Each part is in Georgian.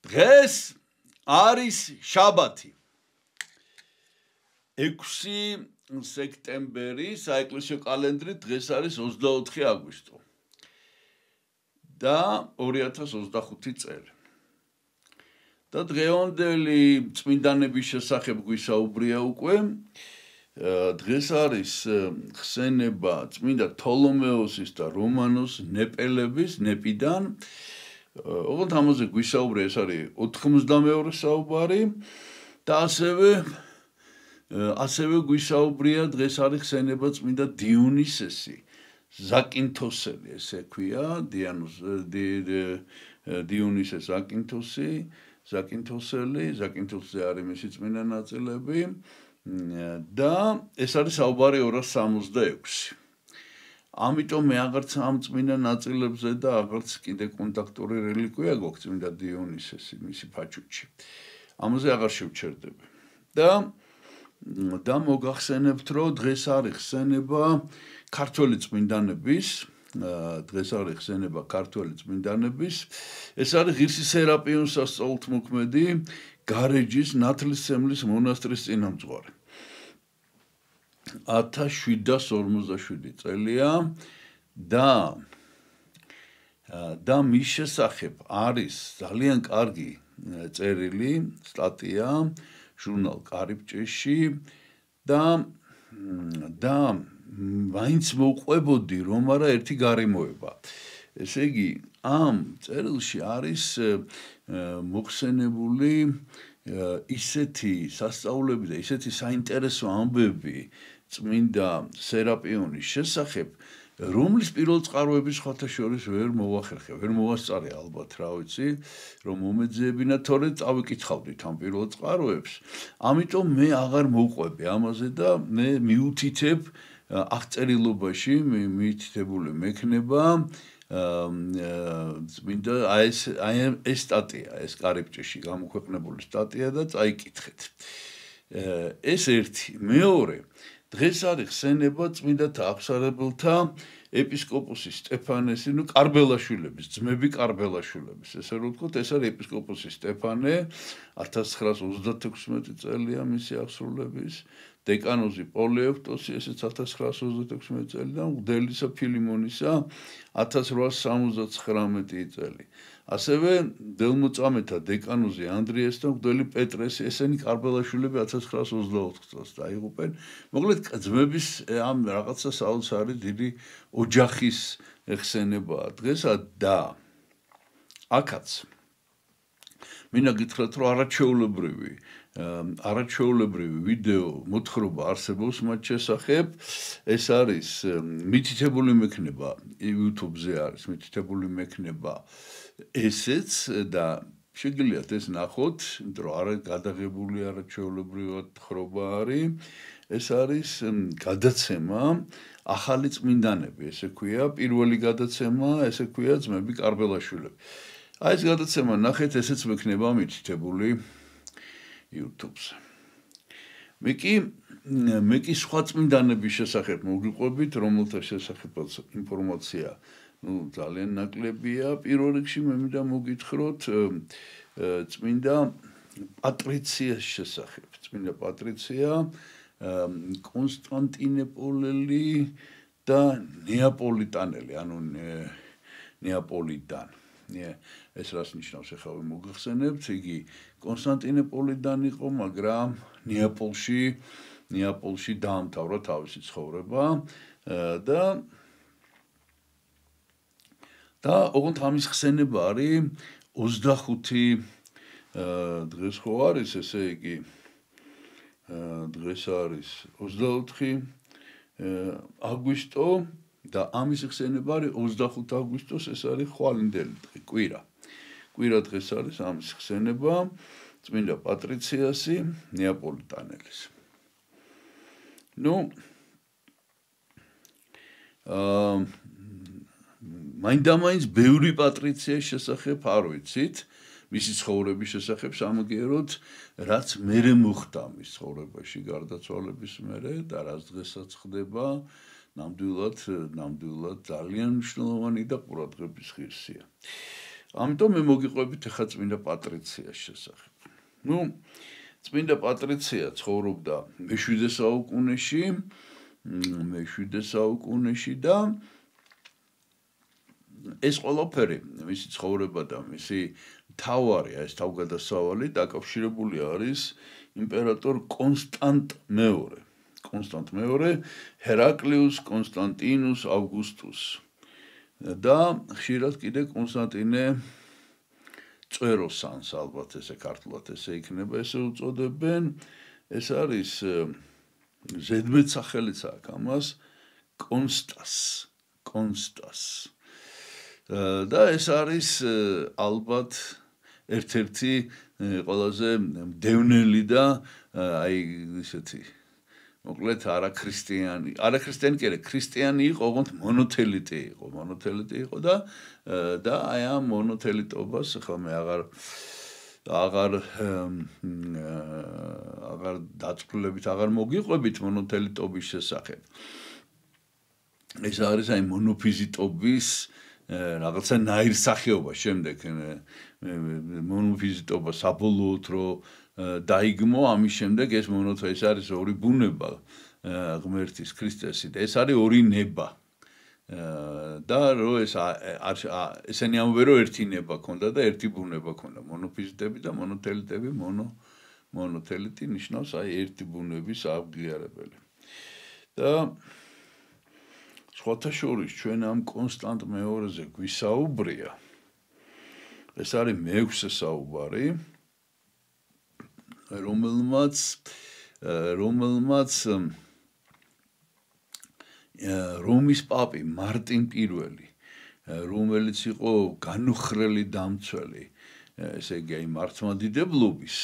დღეს არის შაბათი 6 სექტემბერი საეკლესიო კალენდრით დღეს არის 24 აგვისტო და 2025 წელი და დღევანდელი წმინდანების შესახებ გვისაუბრია უკვე დღეს არის ხსენება წმინდა თოლომეოსის და რომანოს ნეპელების ნეპიდან ოღონდ ამაზე გვისაუბრია ეს არის 92 საუბარი და ასევე გვისაუბრია დღეს არის ხსენება წმინდა დიონისესი ზაკინთოსელი ესე ქვია დიონისეს ზაკინთოსელი არის მისი წმინდა ნაწილები და ეს არის საუბარი 266 ამიტომ მე აღარც ამ წმინდა ნაწილებზე და აღარც კიდე კონტაქტური რელიკვია გვაქვს წმინდა დიონისესი მისი ფაჩუჩი ამაზე აღარ შევჩერდები და მოგახსენებთ რომ დღეს არის ხსენება ქართველი წმინდანების ეს არის ღირსი სერაპიონ სასწაულთმოქმედი გარეჯის ნათლისმცემლის მონასტრის წინამძღვარი 1747 წელია და მის შესახებ არის ძალიან კარგი წერილი სტატია ჟურნალ კარიბჭეში და მაინც მოყვებოდი რომ არა ერთი გარემოება ესე იგი ამ წერილში არის მოხსენებული ისეთი სასწაულები და ისეთი საინტერესო ამბები წმინდა სერაპიონის შესახებ რომლის პირველ წყაროების სხვათა შორის ვერ მოვახერხე ვერ მოვასწარე ალბათ რა ვიცი რომ მომეძებინა თორე წავიკითხავდით ამ პირველ წყაროებს ამიტომ მე აღარ მოვყვები ამაზე და მე მიუთითებ აღწერილობაში მიუთითებული მექნება წმინდა ეს სტატია ეს კარიბჭეში გამოქვეყნებული სტატია და წაიკითხეთ ეს ერთი მეორე დღეს არის ხსენება წმინდათა აღსარებელთა ეპისკოპოსის სტეფანესი კარბელაშვილების ძმები კარბელაშვილების ესე რომ ვთქვათ ეს არის ეპისკოპოსი სტეფანე 1936 წელია მისი აღსრულების დეკანოზი პოლეევტოსი ესეც 1936 წელი და მღვდელისა ფილიმონისა 1879 წელი ასევე დელმოწამეთა დეკანოზი ანდრიეს და მღვდელი პეტრესი ესენი კარბელაშვილები 1924 წელს დაიღუპენ მოკლედ ძმების ამ რაღაცა საოცარი დიდი ოჯახის ხსენებაა დღესა და აქაც მინდა გითხრათ რომ არაჩვეულებრივი ვიდეო მოთხრობა არსებობს მათ შესახებ ეს არის მითითებული მექნება YouTube-ზე არის მითითებული მექნება ესეც და შეგიძლიათ ეს ნახოთ იმიტომ რომ არა გადაღებული არაჩვეულებრივად თხრობა არის ეს არის გადაცემა ახალი წმინდანები ესე ქვია პირველი გადაცემა ესე ქვია ძმები კარბელაშვილები აი ეს გადაცემა ნახეთ ესეც მექნება მითითებული YouTube-ზე. მე კი სხვა წმინდანების შესახებ მოგიყვებით, რომელთა შესახებაც ინფორმაცია, ძალიან ნაკლებია. პირველ რიგში მე მინდა მოგითხროთ წმინდა პატრიციას შესახებ. წმინდა პატრიცია კონსტანტინოპოლელი და ნეაპოლიტანელი, ანუ ნეაპოლიდან. ეს რას ნიშნავს ახლა მოგახსენებთ იგი კონსტანტინოპოლიდან იყო მაგრამ ნეაპოლში დაამთავრა თავისი ცხოვრება და ოღონდ ამის ხსენება არის 25 დღეს ხო არის ესე იგი დღეს არის 24 აგვისტო და ამის ხსენება არის 25 აგვისტოს ეს არის ხვალინდელი დღე კვირა დღეს არის ამის ხსენება წმინდა პატრიციასი ნეაპოლიტანელის მაინდამაინც ბევრი პატრიციის შესახებ არ ვიცით მისი ცხოვრების შესახებ სამაგიეროდ რაც მერე მოხდა მის ცხოვრებაში გარდაცვალების მერე და რაც დღესაც ხდება ნამდვილად ძალიან მნიშვნელოვანი და ყურადღების ღირსია ამიტომ მე მოგიყვებით ახლა წმინდა პატრიციას შესახებ. წმინდა პატრიცია ცხოვრობდა მე-7 საუკუნეში და ეს ყველაფერი, მისი ცხოვრება და მისი მთავარი, ეს თავგადასავალი დაკავშირებული არის იმპერატორ კონსტანტ მეორე, ჰერაკლიუს კონსტანტინუს ავგუსტუს და ხშირად კიდე კონსტანტინე წვეროსანს, ალბათ ესე ქართულად ესე იქნება, ესე უწოდებენ. ეს არის ზედმეტსახელიც აქვს ამას, კონსტას. და ეს არის ალბათ ერთ-ერთი ყველაზე მდევნელი და აი ისეთი მოკლედ არაქრისტიანი კი არა, ქრისტიანი იყო, ოღონდ მონოთელიტი იყო და აი ამ მონოთელიტობას ახლა მე აღარ დაწვრილებით აღარ მოგიყვებით მონოთელიტობის შესახებ. ეს არის აი მონოფიზიტობის რაღაცა ნაირსახეობა, შემდეგ მონოფიზიტობა საბოლოოდ რო დაიგმო, ამის შემდეგ ეს ეს არის ორი ბუნება ღმერთის ქრისტესი და ეს არის ორი ნება. და რო ესენი ამბობენ რომ ერთი ნება ქონდა და ერთი ბუნება ქონდა, მონოფიზიტები და მონოთელიტები, მონოთელიტი ნიშნავს აი ერთი ბუნების აღიარებელი. და სხვათა შორის ჩვენ ამ კონსტანტ მეორეზე გვისაუბრია. ეს არის მე-6 საუბარი, რომელმაც რომის პაპი მარტინ პირველი, რომელიც იყო განუხრელი დამცველი, ესე იგი აი მართლმადიდებლობის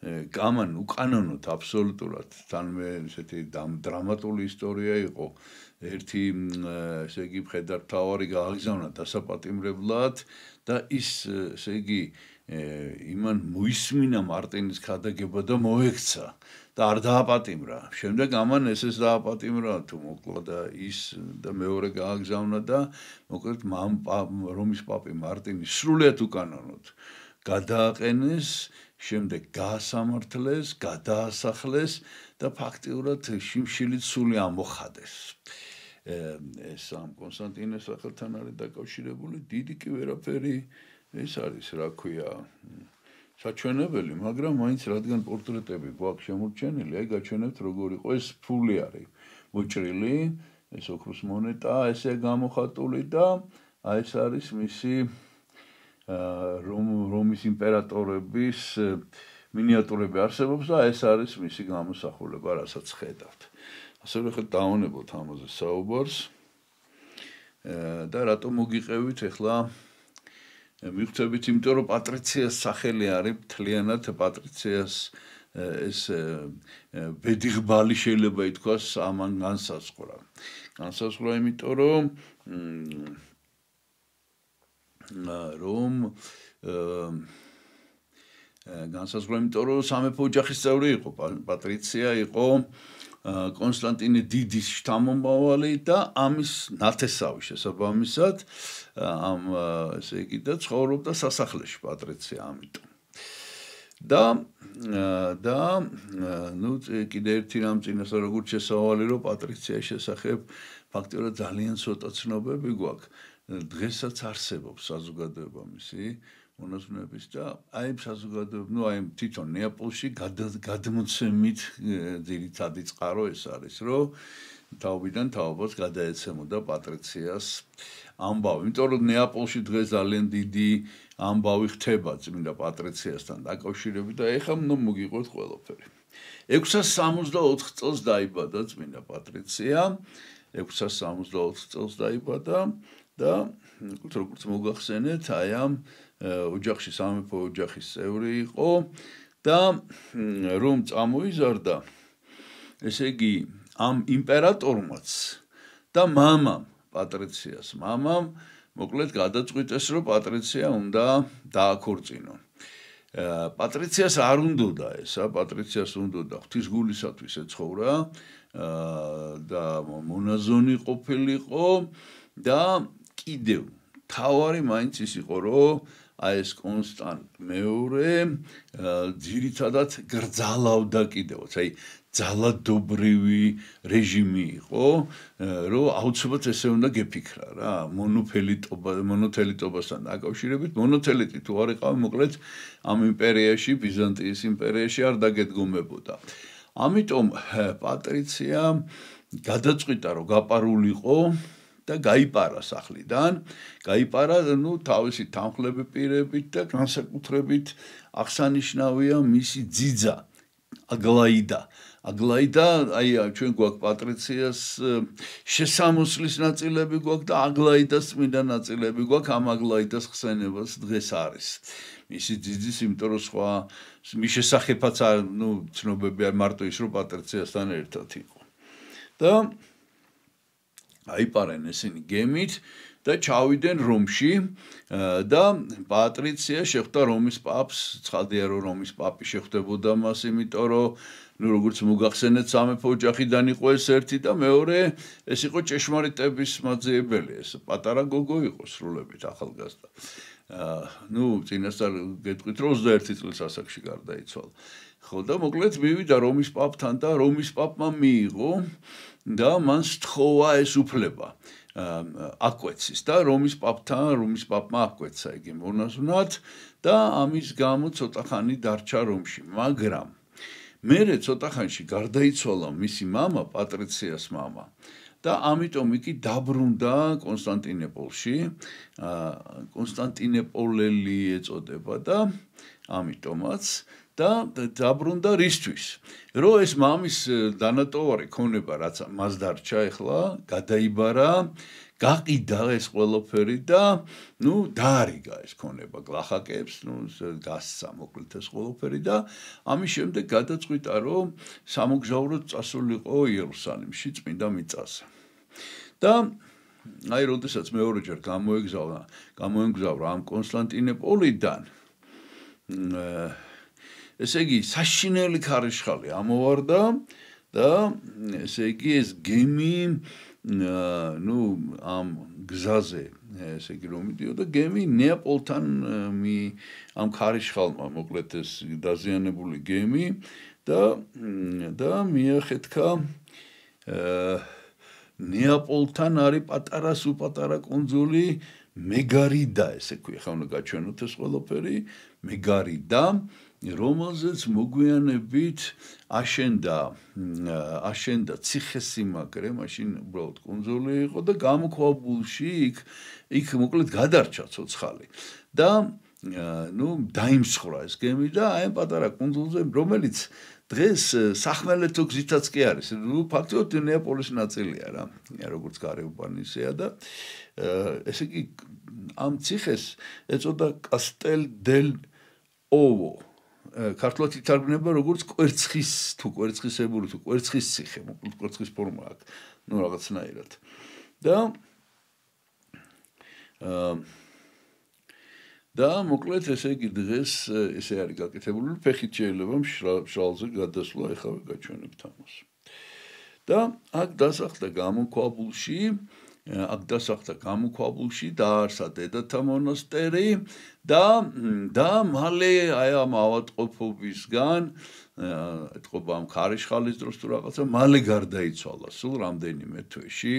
გამან უკანონოდ აბსოლუტურად თან მე ესეთი დრამატული ისტორია იყო. ერთი ესე იგი მხედართმთავარი გააგზავნა დასაპატიმრებლად და ის ესე იგი იმან მოისმინა მარტინის ქადაგება და მოექცა და არ დააპატიმრა. შემდეგ ამან ესეც დააპატიმრა თუ მოკლა და ის და მეორე გააგზავნა და მოკლედ რომის პაპი მარტინი სრულიად უკანონოდ გადააყენეს, შემდეგ გაასამართლეს, გადაასახლეს და ფაქტიურად შიმშილით სული ამოხადეს. ეს ამ კონსტანტინეს სახელთან არის დაკავშირებული, დიდი კი ვერაფერი ეს არის, რა ქვია, საჩვენებელი, მაგრამ მაინც რადგან პორტრეტები გვაქვს შემორჩენილი, აი გაჩვენებთ როგორ იყო ეს ფული არის მოჭრილი, ეს ოქროს მონეტა, ესე გამოხატული და აი ეს არის მისი რომის იმპერატორების მინიატურები არსებობს და ეს არის მისი გამოსახულება, რასაც ხედავთ. ასევე ხეთ დავანებოთ ამაზე საუბარს და რატომ მოგიყევით ახლა მივხვდებით, იმიტომ რომ პატრიციას სახელი არის მთლიანად პატრიციას ეს ბედიღბალი შეიძლება ითქვას ამან განსაზღვრა, იმიტომ რომ სამეფო ოჯახის წევრი იყო, პატრიცია იყო კონსტანტინე დიდის შთამომავალი და ამის ნათესავი შესაბამისად ამ ესე იგი და ცხოვრობდა სასახლეში პატრიცია ამიტომ. და ნუ კიდე ერთი რამ წინასწარ როგორც შესავალი რომ პატრიციის შესახებ ფაქტობრივად ძალიან ცოტა ცნობები გვაქვს. დღესაც არსებობს საზოგადოება მისი მონაზვნების და აი საზოგადოება, ნუ აი თვითონ ნეაპოლში გადმოცემით ძირითადი წყარო ეს არის, რომ თავიდან თაობას გადაეცემოდა პატრიციას ამბავი. იმიტომ რომ ნეაპოლში დღეს ძალიან დიდი ამბავი ხდება წმინდა პატრიციასთან დაკავშირებით და ეხლა ნუ მოგიყვეთ ყველაფერი. 664 წელს დაიბადა წმინდა პატრიცია, 664 წელს დაიბადა და როგორც მოგახსენეთ, აი ამ ოჯახში სამეფო ოჯახის წევრი იყო და რომ წამოიზარდა, ესე იგი ამ იმპერატორმაც და მამამ პატრიციას, მოკლედ გადაწყვიტეს, რომ პატრიცია უნდა დააქორწინონ. პატრიციას არ უნდოდა ესა, პატრიციას უნდოდა ღვთისგულისათვის ეცხოვრა და მონაზონი ყოფილიყო და კიდევ თავარი მაინც ის იყო, რომ აი ეს კონსტანტ მეორე ძირითადად გრძალავდა კიდევაც, აი ძალადობრივი რეჟიმი იყო, რომ აუცილებლად ესე უნდა გეფიქრა რა, მონოთელიტობასთან დაკავშირებით, მონოთელიტი თუ არ იყავი, მოკლედ ამ იმპერიაში, ბიზანტიის იმპერიაში არ დაგედგომებოდა. ამიტომ პატრიცია გადაწყვიტა, რომ გაპარულიყო და გაიპარა სახლიდან, გაიპარა, თავისი თანხლები პირებით და განსაკუთრებით აღსანიშნავია მისი ძიძა, აგლაიდა. აგლაიდა, აი ჩვენ გვაქვს პატრიციას შესამოსლის ნაწილები გვაქვს და აგლაიდას წმინდა ნაწილები გვაქვს, ამ აგლაიდას ხსენებაც დღეს არის. მისი ძიძის, იმიტომ რომ სხვა მის შესახებაც ცნობები არ მარტო ის, რომ პატრიციასთან ერთად იყო. და აიპარენ ესენი გემით და ჩავიდნენ რომში და პატრიცია შეხვდა რომის პაპს, ცხადია რომ რომის პაპი შეხვდებოდა მას, იმიტომ რომ როგორც მოგახსენეთ, სამეფო ოჯახიდან იყო ეს ერთი და მეორე ეს იყო ჭეშმარიტების მაძიებელი, ეს პატარა გოგო იყო სრულებით ახალგაზრდა. წინასწარ გეტყვით, რომ 21 წლის ასაკში გარდაიცვალა. ხო და მოკლედ მივიდა რომის პაპთან და რომის პაპმა მიიღო და მან სთხოვა ეს უფლება აკვეცის და რომის პაპმა აკვეცა იგი მონაზვნად და ამის გამო ცოტა ხანი დარჩა რომში, მაგრამ მერე ცოტა ხანში გარდაიცვალა მისი მამა, პატრიციას მამა და ამიტომ იგი დაბრუნდა კონსტანტინოპოლში, კონსტანტინოპოლელი ეწოდება და ამიტომაც და დაბრუნდა რისთვის? რომ ეს მამის დანატოვარი ქონება, რაც მას დარჩა ახლა, გადაიბარა, გაყიდა ეს ყველაფერი და დაარიგა ეს ქონება გლახაკებს, გასცა მოკლედ ეს ყველაფერი და ამის შემდეგ გადაწყვიტა, რომ სამოგზაუროდ წასულიყო იერუსალიმში წმინდა მიწაზე. და აი როდესაც მეორეჯერ გამოეგზავნა ამ კონსტანტინოპოლიდან ესე იგი საშინელი ქარიშხალი ამოვარდა და ესე იგი ეს გემი ამ გზაზე ესე იგი რომ მიდიოდა გემი ნეაპოლთან ამ ქარიშხალმა მოკლედ ეს დაზიანებული გემი და მიახეთქა ნეაპოლთან არის პატარა კუნძული მეგარიდა, ესე ქვია, ხა უნდა გაჩვენოთ ეს ყველაფერი, მეგარიდა, რომელზეც მოგვიანებით აშენდა ციხესიმაგრე, მაშინ უბრალოდ კუნძული იყო და გამოქვაბულში იქ მოკლედ გადარჩა ცოცხალი. და დაიმსხვრა ეს გემი და აი პატარა კუნძულზე, რომელიც დღეს სახმელეთო გზითაც კი არის, ფაქტობრივად ნეაპოლის ნაწილია რა, როგორც გარეუბანისეა და ესე იგი ამ ციხეს ეწოდა კასტელ დელ ოვო. ქართულად ითარგმნება როგორც კვერცხის თუ კვერცხისებური თუ კვერცხის ციხე, მოკლედ კვერცხის ფორმა აქვს, რაღაცნაირად. და მოკლედ ესე იგი დღეს ესე არის გაკეთებული, ფეხით შეიძლება მშრალზე გადასვლა, ეხლა გაჩვენებთ ამას. და აქ დასახლდა გამოქვაბულში, დაარსა დედათა მონასტერი და მალე აი ამ ავადმყოფობისგან ეთყობა ამ ქარიშხალის დროს თუ რაღაცა მალე გარდაიცვალა, სულ რამდენიმე თვეში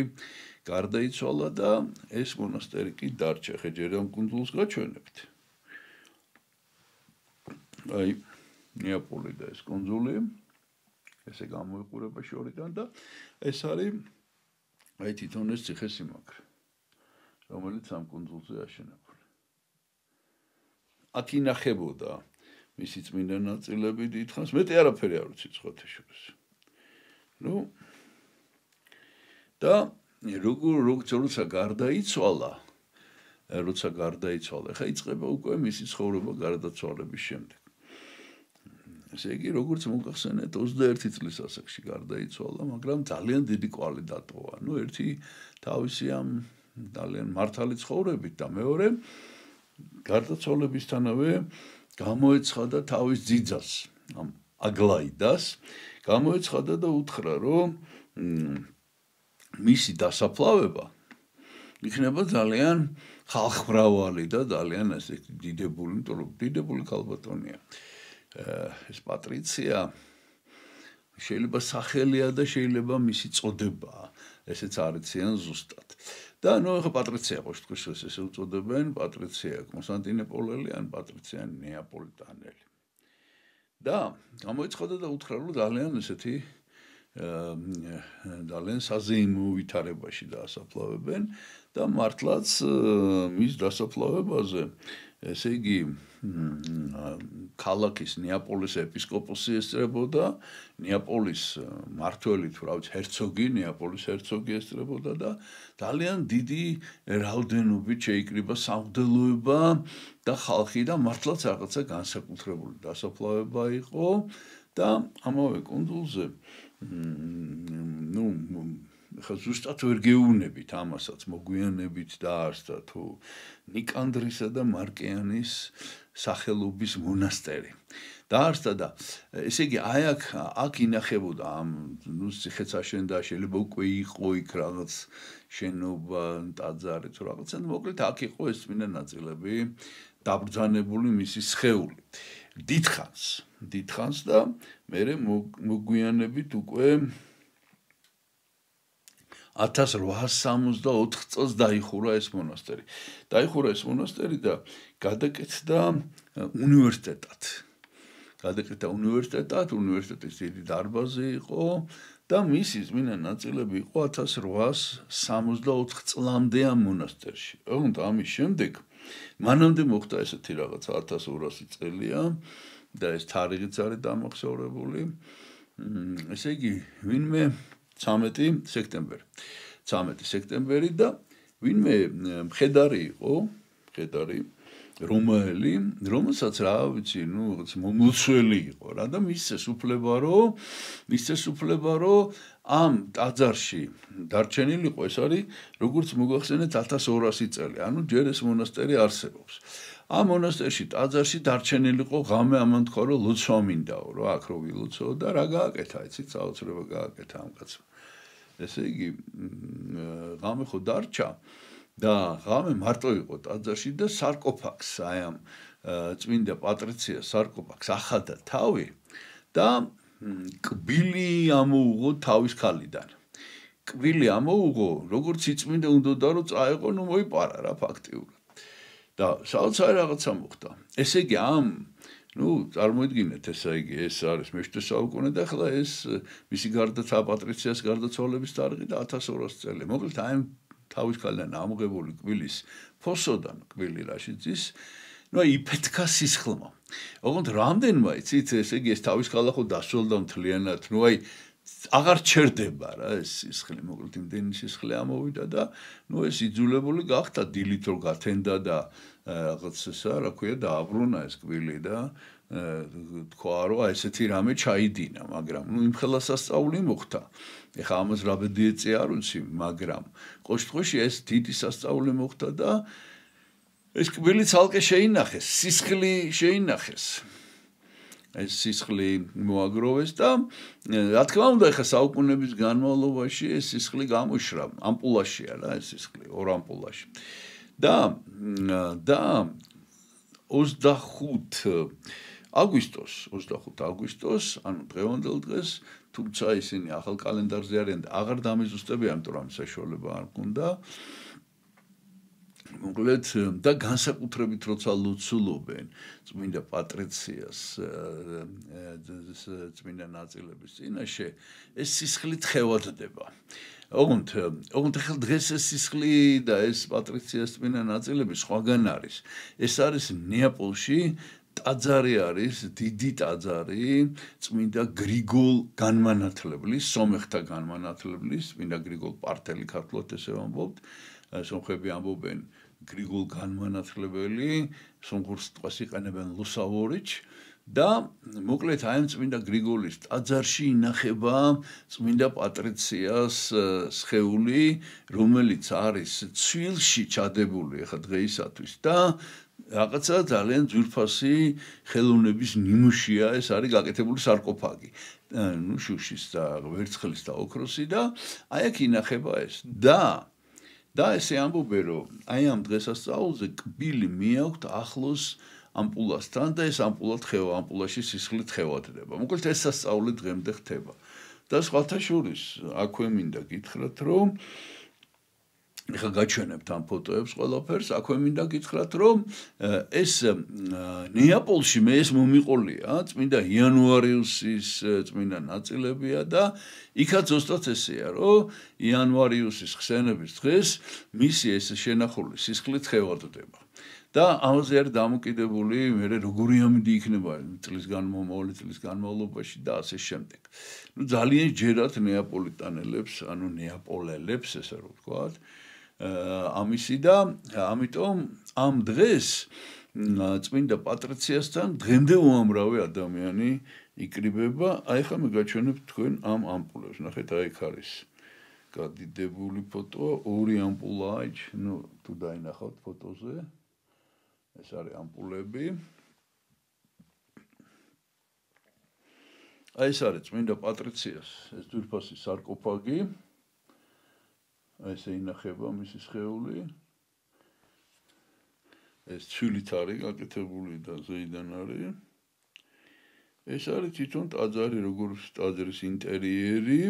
გარდაიცვალა და ეს მონასტერი კი დარჩა. ხე ჯერ ამ კუნძულს გაჩვენებთ. აი ნეაპოლი და ეს კუნძული ესე გამოიყურება შორიდან და ეს არის აი თვითონ ეს ციხესიმაგრე, რომელიც ამ კუნძულზე აშენებული. აქ ინახებოდა მისი წმინდა ნაწილები დიდხანს, მეტი არაფერი არ ვიცი სხვათაშორის. და როცა გარდაიცვალა, ხა იწყება უკვე მისი ცხოვრება გარდაცვალების შემდეგ. ესე იგი, როგორც მოგახსენეთ, 21 წლის ასაკში გარდაიცვალა, მაგრამ ძალიან დიდი კვალი დატოვა. ერთი თავისი ამ ძალიან მართალი ცხოვრებით და მეორე გარდაცვალებისთანავე გამოეცხადა თავის ძიძას, ამ აგლაიდას, გამოეცხადა და უთხრა, რომ მისი დასაფლავება იქნება ძალიან ხალხმრავალი და ძალიან ესე დიდებული, იმიტომ რომ დიდებული ქალბატონია. ეს პატრიცია შეიძლება სახელია და შეიძლება მისი წოდებაა. ესეც არიციან ზუსტად. და ახლა პატრიცია ხო თქვენ ესე უწოდებენ, პატრიცია კონსტანტინოპოლელი ან პატრიცია ნეაპოლიტანელი. და გამოიცხადა და უთხრა რომ ძალიან ესეთი ძალიან საზეიმო ვითარებაში დაასაფლავებენ და მართლაც მის დასაფლავებაზე ესე იგი ქალაქის ნეაპოლის ეპისკოპოსი ესწრებოდა ნეაპოლის მმართველი თუ რა ვიცი ჰერცოგი ნეაპოლის ჰერცოგი ესწრებოდა და ძალიან დიდი რაოდენობით შეიკრიბა სამღვდელოება და ხალხი და მართლაც რაღაცა განსაკუთრებული დასაფლავება იყო და ამავე კუნძულზე ხა ზუსტად ვერ გეუბნებით ამასაც მოგვიანებით დაარსდა თუ ნიკანდრისა და მარკიანის სახელობის მონასტერი დაარსდა და ესე იგი აი აქ ინახებოდა ამ ციხე-საშენდა შეიძლება უკვე იყო იქ რაღაც შენობა ტაძარი თუ რაღაცა მოკლედ აქ იყო ეს წმინდა ნაწილები დაბრძანებული მისი სხეული დიდხანს და მერე მოგვიანებით უკვე 1864 წელს დაიხურა ეს მონასტერი. დაიხურა ეს მონასტერი და გადაკეთდა უნივერსიტეტად. უნივერსიტეტის დიდი დარბაზი იყო და მისი წმინდა ნაწილები იყო 1864 წლამდე ამ მონასტერში. ოღონდ ამის შემდეგ მანამდე მოხდა ესეთი რაღაცა 1200 წელია და ეს თარიღიც არის დამახსოვრებული. ესე იგი, ვინმე 13 სექტემბერი და ვინმე მხედარი იყო, რომაელი, რომელსაც რა ვიცი, მომლოცველი იყო რა და მისცეს უფლება რომ ამ ტაძარში დარჩენილიყო ეს არის როგორც მოგახსენეთ 1200 წელი, ანუ ჯერ ეს მონასტერი არსებობს. ამ მონასტერში ტაძარში დარჩენილიყო ღამე ამან თქვა რომ ლოცვა მინდაო რა აქ რო ვილოცო და რა გააკეთა იცით საოცრება გააკეთა ამ კაცმა ესე იგი ღამე ხო დარჩა და ღამე მარტო იყო ტაძარში და სარკოფაგს აი ამ წმინდა პატრიცია სარკოფაგს ახადა თავი და კბილი ამოუღო თავის ქალიდან კბილი ამოუღო როგორც იწმინდა უნდა რომ წაეყო ნუ მოიპარა რა ფაქტიურად და საოცარი რაღაცა მოხდა. ესე იგი ამ წარმოიდგინეთ ესე იგი ეს არის მე-7 საუკუნე და ახლა ეს მისი გარდაცვალება პატრიციას გარდაცვალების თარიღი და 1200 წელი. მოკლედ აი თავის ქალიდან ამოღებული კბილის ფოსოდან კბილი რაშიც ის იფეთქა სისხლმა. ოღონდ რამდენმა იცით ესე იგი ეს თავის ქალა ხო დასველდა მთლიანად აი აღარ ჩერდება რა ეს სისხლი მოკლედ იმდენი სისხლი ამოვიდა და ეს იძულებული გახდა დილით რო გათენდა და რაღაც ესა რა ქვია დააბრუნა ეს კბილი და თქვა რომ ესეთი რამე ჩაიდინა მაგრამ იმხელა სასწაული მოხდა ეხა ამას რა ბედი ეწია არ ვიცი მაგრამ ყოველთვის ეს დიდი სასწაული მოხდა და ეს კბილი ცალკე შეინახეს სისხლი შეინახეს ეს სისხლი მოაგროვეს და რა თქმა უნდა ეხა საუკუნეების განმავლობაში ეს სისხლი გამოშრა ამპულაშია რა ეს სისხლი ორ ამპულაში და 25 აგვისტოს ანუ დღევანდელ დღეს თუმცა ისინი ახალ კალენდარზე არიან და აღარ დამიზუსტებია იმიტომ რომ საშუალება არ გქონდა მოკლედ და განსაკუთრებით როცა ლოცულობენ წმინდა პატრიციას წმინდა ნაწილების წინაშე ეს სისხლი თხევადდება ოღონდ ახლა დღეს ეს სისხლი და ეს პატრიციას წმინდა ნაწილები სხვაგან არის ეს არის ნეაპოლში ტაძარი არის დიდი ტაძარი წმინდა გრიგოლ განმანათლებლის სომეხთა განმანათლებლის წმინდა გრიგოლ პართელი ქართულად ესე ვამბობთ სომხები ამბობენ გრიგოლ განმანათლებელი სომხურ სიტყვას იყენებენ ლუსავორიჩ და მოკლედ აი ამ წმინდა გრიგოლის ტაძარში ინახება წმინდა პატრიციას სხეული რომელიც არის ცვილში ჩადებული ახლა დღეისათვის და რაღაცა ძალიან ძვირფასი ხელოვნების ნიმუშია ეს არის გაკეთებული სარკოფაგი შუშის და ვერცხლის და ოქროსი და აი აქ ინახება ეს და ესე ამბობენ, რომ აი ამ დღესასწაულზე კბილი მიაქვთ ახლოს ამპულასთან და ეს ამპულა თხევა, ამპულაში სისხლი თხევადდება. მოკლედ ეს სასწაული დღემდე ხდება. და სხვათა შორის აქვე მინდა გითხრათ, რომ ეხლა გაჩვენებთ ამ ფოტოებს ყველაფერს, აქვე მინდა გითხრათ, რომ ეს ნეაპოლში მე ეს მომიყოლია, წმინდა იანვარიუსის წმინდა ნაწილებია და იქაც ზუსტად ესეა, რომ იანვარიუსის ხსენების დღეს მისი ეს შენახული სისხლი თხევადდება. და ამაზე არის დამოკიდებული მე როგორი ამინდი იქნება წლის განმავლობაში, წლის განმავლობაში და ასე შემდეგ. ნუ ძალიან ჯერათ ნეაპოლიტანელებს, ანუ ნეაპოლელებს, ესე რომ ვთქვათ, ამისი და ამიტომ ამ დღეს წმინდა პატრიციასთან დღემდე უამრავი ადამიანი იკრიბება. აი ხა მე გაჩვენებ თქვენ ამ ამპულებს. ნახეთ, აი იქ არის გადიდებული ფოტო, ორი ამპულა, ნუ თუ დაინახავთ ფოტოზე. ეს არის ამპულები. აი ეს არის წმინდა პატრიციას ეს ძვირფასი სარკოფაგი. აი ესე ინახება მისი სხეული. ეს ცვილით არის გაკეთებული და ზეიდან არის. ეს არის თვითონ ტაძარი, როგორც ტაძრის ინტერიერი.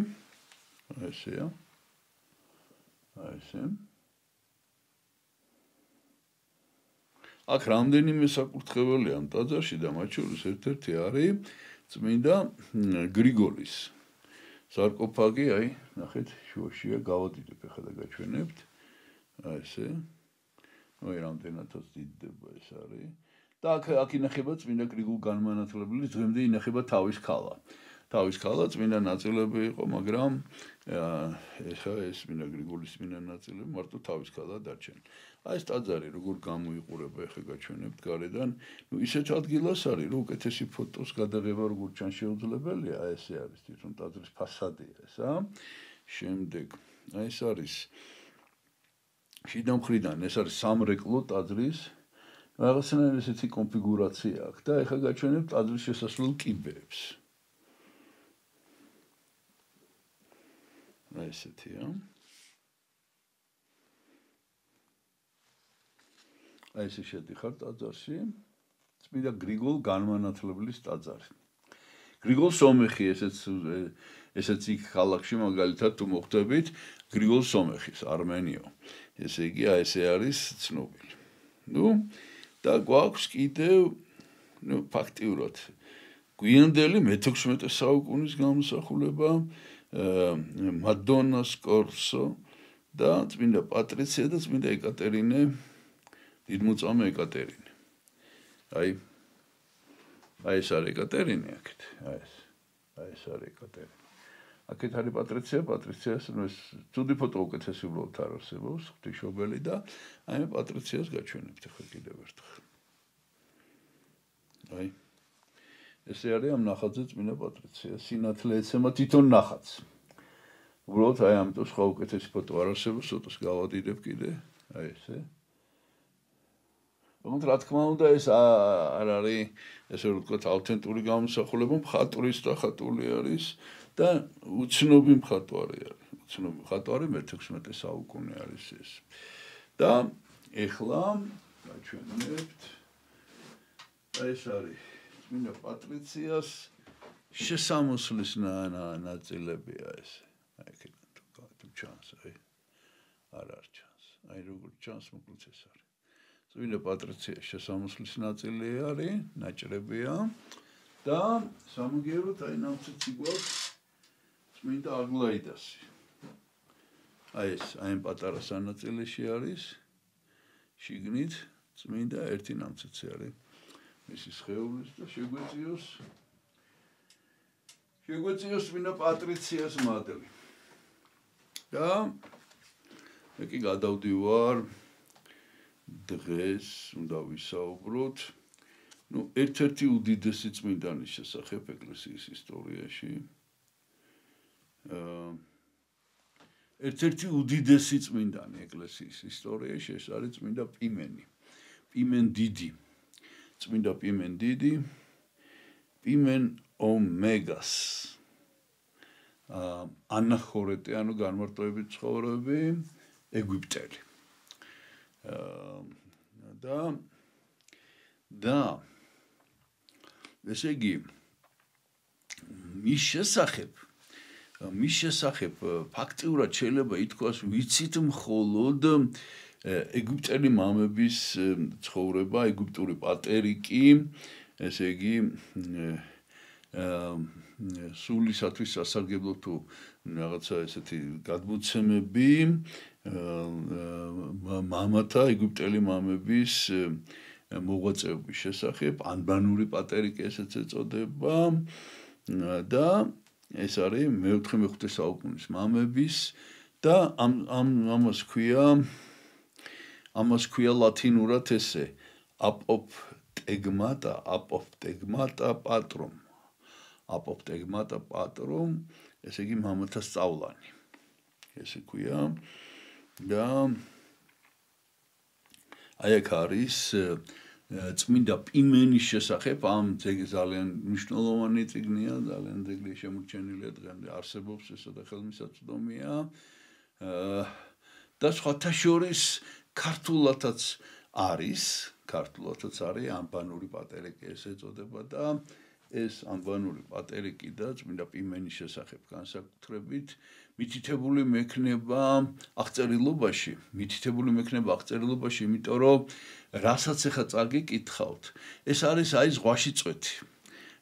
აი ესეა. აი ესე. აქ რამდენიმე საკურთხეველი ამ ტაძარში და მათ შორის ერთ-ერთი არის წმინდა გრიგოლის სარკოფაგი, აი, ნახეთ, შუაშია, გავადიდებ ახლა და გაჩვენებთ. აი ესე. აი რამდენადაც დიდდება ეს არის. და აქ ინახება წმინდა გრიგოლ განმანათლებლების დღემდე ინახება თავის ქალა. თავის ქალა წმინდა ნაწილები იყო, მაგრამ ეხა ეს წმინდა გრიგოლის წმინდა ნაწილები მარტო თავის ქალა დარჩენ. აი ეს ტაძარი როგორ გამოიყურება, ეხა გაჩვენებთ გარედან. ნუ ისეთ ადგილას არის, რომ უკეთესი ფოტოს გადაღება როგორ ჩან შეუძლებელია, აი ესე არის თვითონ ტაძრის ფასადია ესა. შემდეგ აი ეს არის შიდა მხრიდან, ეს არის სამრეკლო ტაძრის. რაღაცნაირი ესეთი კონფიგურაცია აქვს და ეხა გაჩვენებთ ტაძრის შესასვლელ კიბეებს. აი ესეთია. აი ესე შედიხარ ტაძარში. წმინდა გრიგოლ განმანათლებლის ტაძარი. გრიგოლ სომეხი ესეც იქ ქალაქში მაგალითად თუ მოხვდებით გრიგოლ სომეხის არმენიო. ესე იგი აი ესე არის ცნობილი. ნუ და გვაქვს კიდევ ნუ ფაქტიურად გვიანდელი მე-16 საუკუნის გამოსახულება მადონას კორსო და წმინდა პატრიცია და წმინდა ეკატერინე დიდმოწამე ეკატერინე. აი ეს არის ეკატერინე აქეთ. აი ეს არის ეკატერინე. აქეთ არის პატრიცია, პატრიციას ნუ ეს ცუდი ფოტო უკეთესი უბრალოდ არ არსებობს, ღვთისმშობელი და აი მე პატრიციას გაჩვენებთ ახლა კიდევ ერთხელ. აი ესე არის ამ ნახატზე წმინდა პატრიცია, სინათლე ეცემა თვითონ ნახატს. უბრალოდ აი ამიტომ სხვა უკეთესი ფოტო არ არსებობს, ცოტას გავადიდებ კიდე, აი ესე. თუმცა რა თქმა უნდა ეს არ არის ესე რომ ვთქვათ ავთენტური გამოსახულება, მხატვრის ხატული არის და უცნობი მხატვარი არის. უცნობი მხატვარი მე-16 საუკუნე არის ეს. და ეხლა გაჩვენებთ აი ეს არის წმინდა პატრიციას შესამოსლის ნაწილებია ეს. აი იქიდან თუ ჩანს, აი არ ჩანს. აი როგორ ჩანს, მოკლედ ეს არის. წმინდა პატრიცია შესამოსლის ნაწილი არის, ნაჭრებია და სამაგიეროდ აი ნამცეცი გვაქვს წმინდა აგლაიდასი. აი ეს აი ამ პატარა სანაწილეში არის შიგნით წმინდა ერთი ნამცეცი არის. მისი სხეულის და შეგვეციოს წმინდა პატრიციას მადლი. და მე კი გადავდივარ დღეს უნდა ვისაუბროთ ნუ ერთ-ერთი უდიდესი წმინდანის შესახებ ეკლესიის ისტორიაში. ერთ-ერთი უდიდესი წმინდანი ეკლესიის ისტორიაში ეს არის წმინდა პიმენი. პიმენ დიდი. წმინდა პიმენ დიდი. პიმენ ომეგას. ანახორეტე, ანუ განმარტოებით ცხოვრები ეგვიპტელი. და ესე იგი მის შესახებ ფაქტიურად შეიძლება ითქვას ვიცით მხოლოდ ეგვიპტელი მამების ცხოვრება, ეგვიპტური პატერი კი ესე იგი სულისათვის სასარგებლო თუ რაღაცა ესეთი გადმოცემები მამათა ეგვიპტელი მამების მოღვაწეობის შესახებ ანბანური პატერი კი ესეც ეწოდება და ეს არის მე-4-მე-5 საუკუნის მამების და ამას ქვია ლათინურად ესე apoptegmata patrum ესე იგი მამათა სწავლანი ესე ქვია და აი აქ არის წმინდა პიმენის შესახებ ამ ძალიან მნიშვნელოვანი წიგნია, ძალიან ძეგლი შემორჩენილია დღემდე არსებობს ესა და ხელმისაწვდომია და სხვათა შორის ქართულადაც არის ანბანური პატერიკი ეს ეწოდება და ეს ანბანური პატერიკი და წმინდა პიმენის შესახებ განსაკუთრებით მითითებული მექნება აღწერილობაში, იმიტომ რომ რასაც ახლა წაგიკითხავთ, ეს არის აი ზღვაში წვეთი.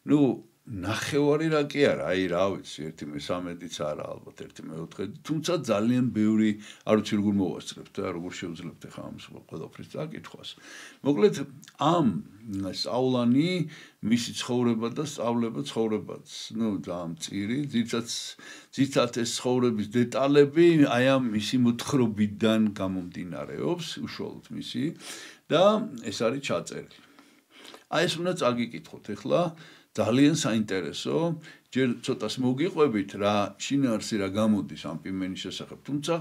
ნუ ნახევარი რა კი არა, აი რა ვიცი, 1/13-იც არა, ალბათ 1/4, თუმცა ძალიან ბევრი, არ ვიცი როგორ მოვასწრებთ და როგორ შევძლებთ ახლა ამ ყველაფრის წაკითხვას. მოკლედ ამ სწავლანი მისი ცხოვრება და სწავლება ცხოვრებაც, ნუ ძალიან მწირი, ძირითადად ეს ცხოვრების დეტალები აი ამ მისი მოთხრობიდან გამომდინარეობს, უშუალოდ მისი და ეს არის ჩაწერილი. აი ეს უნდა წაგიკითხოთ ახლა ძალიან საინტერესო, ჯერ ცოტას მოგიყვებით რა შინაარსი რა გამოდის ამ პიმენის შესახებ. თუმცა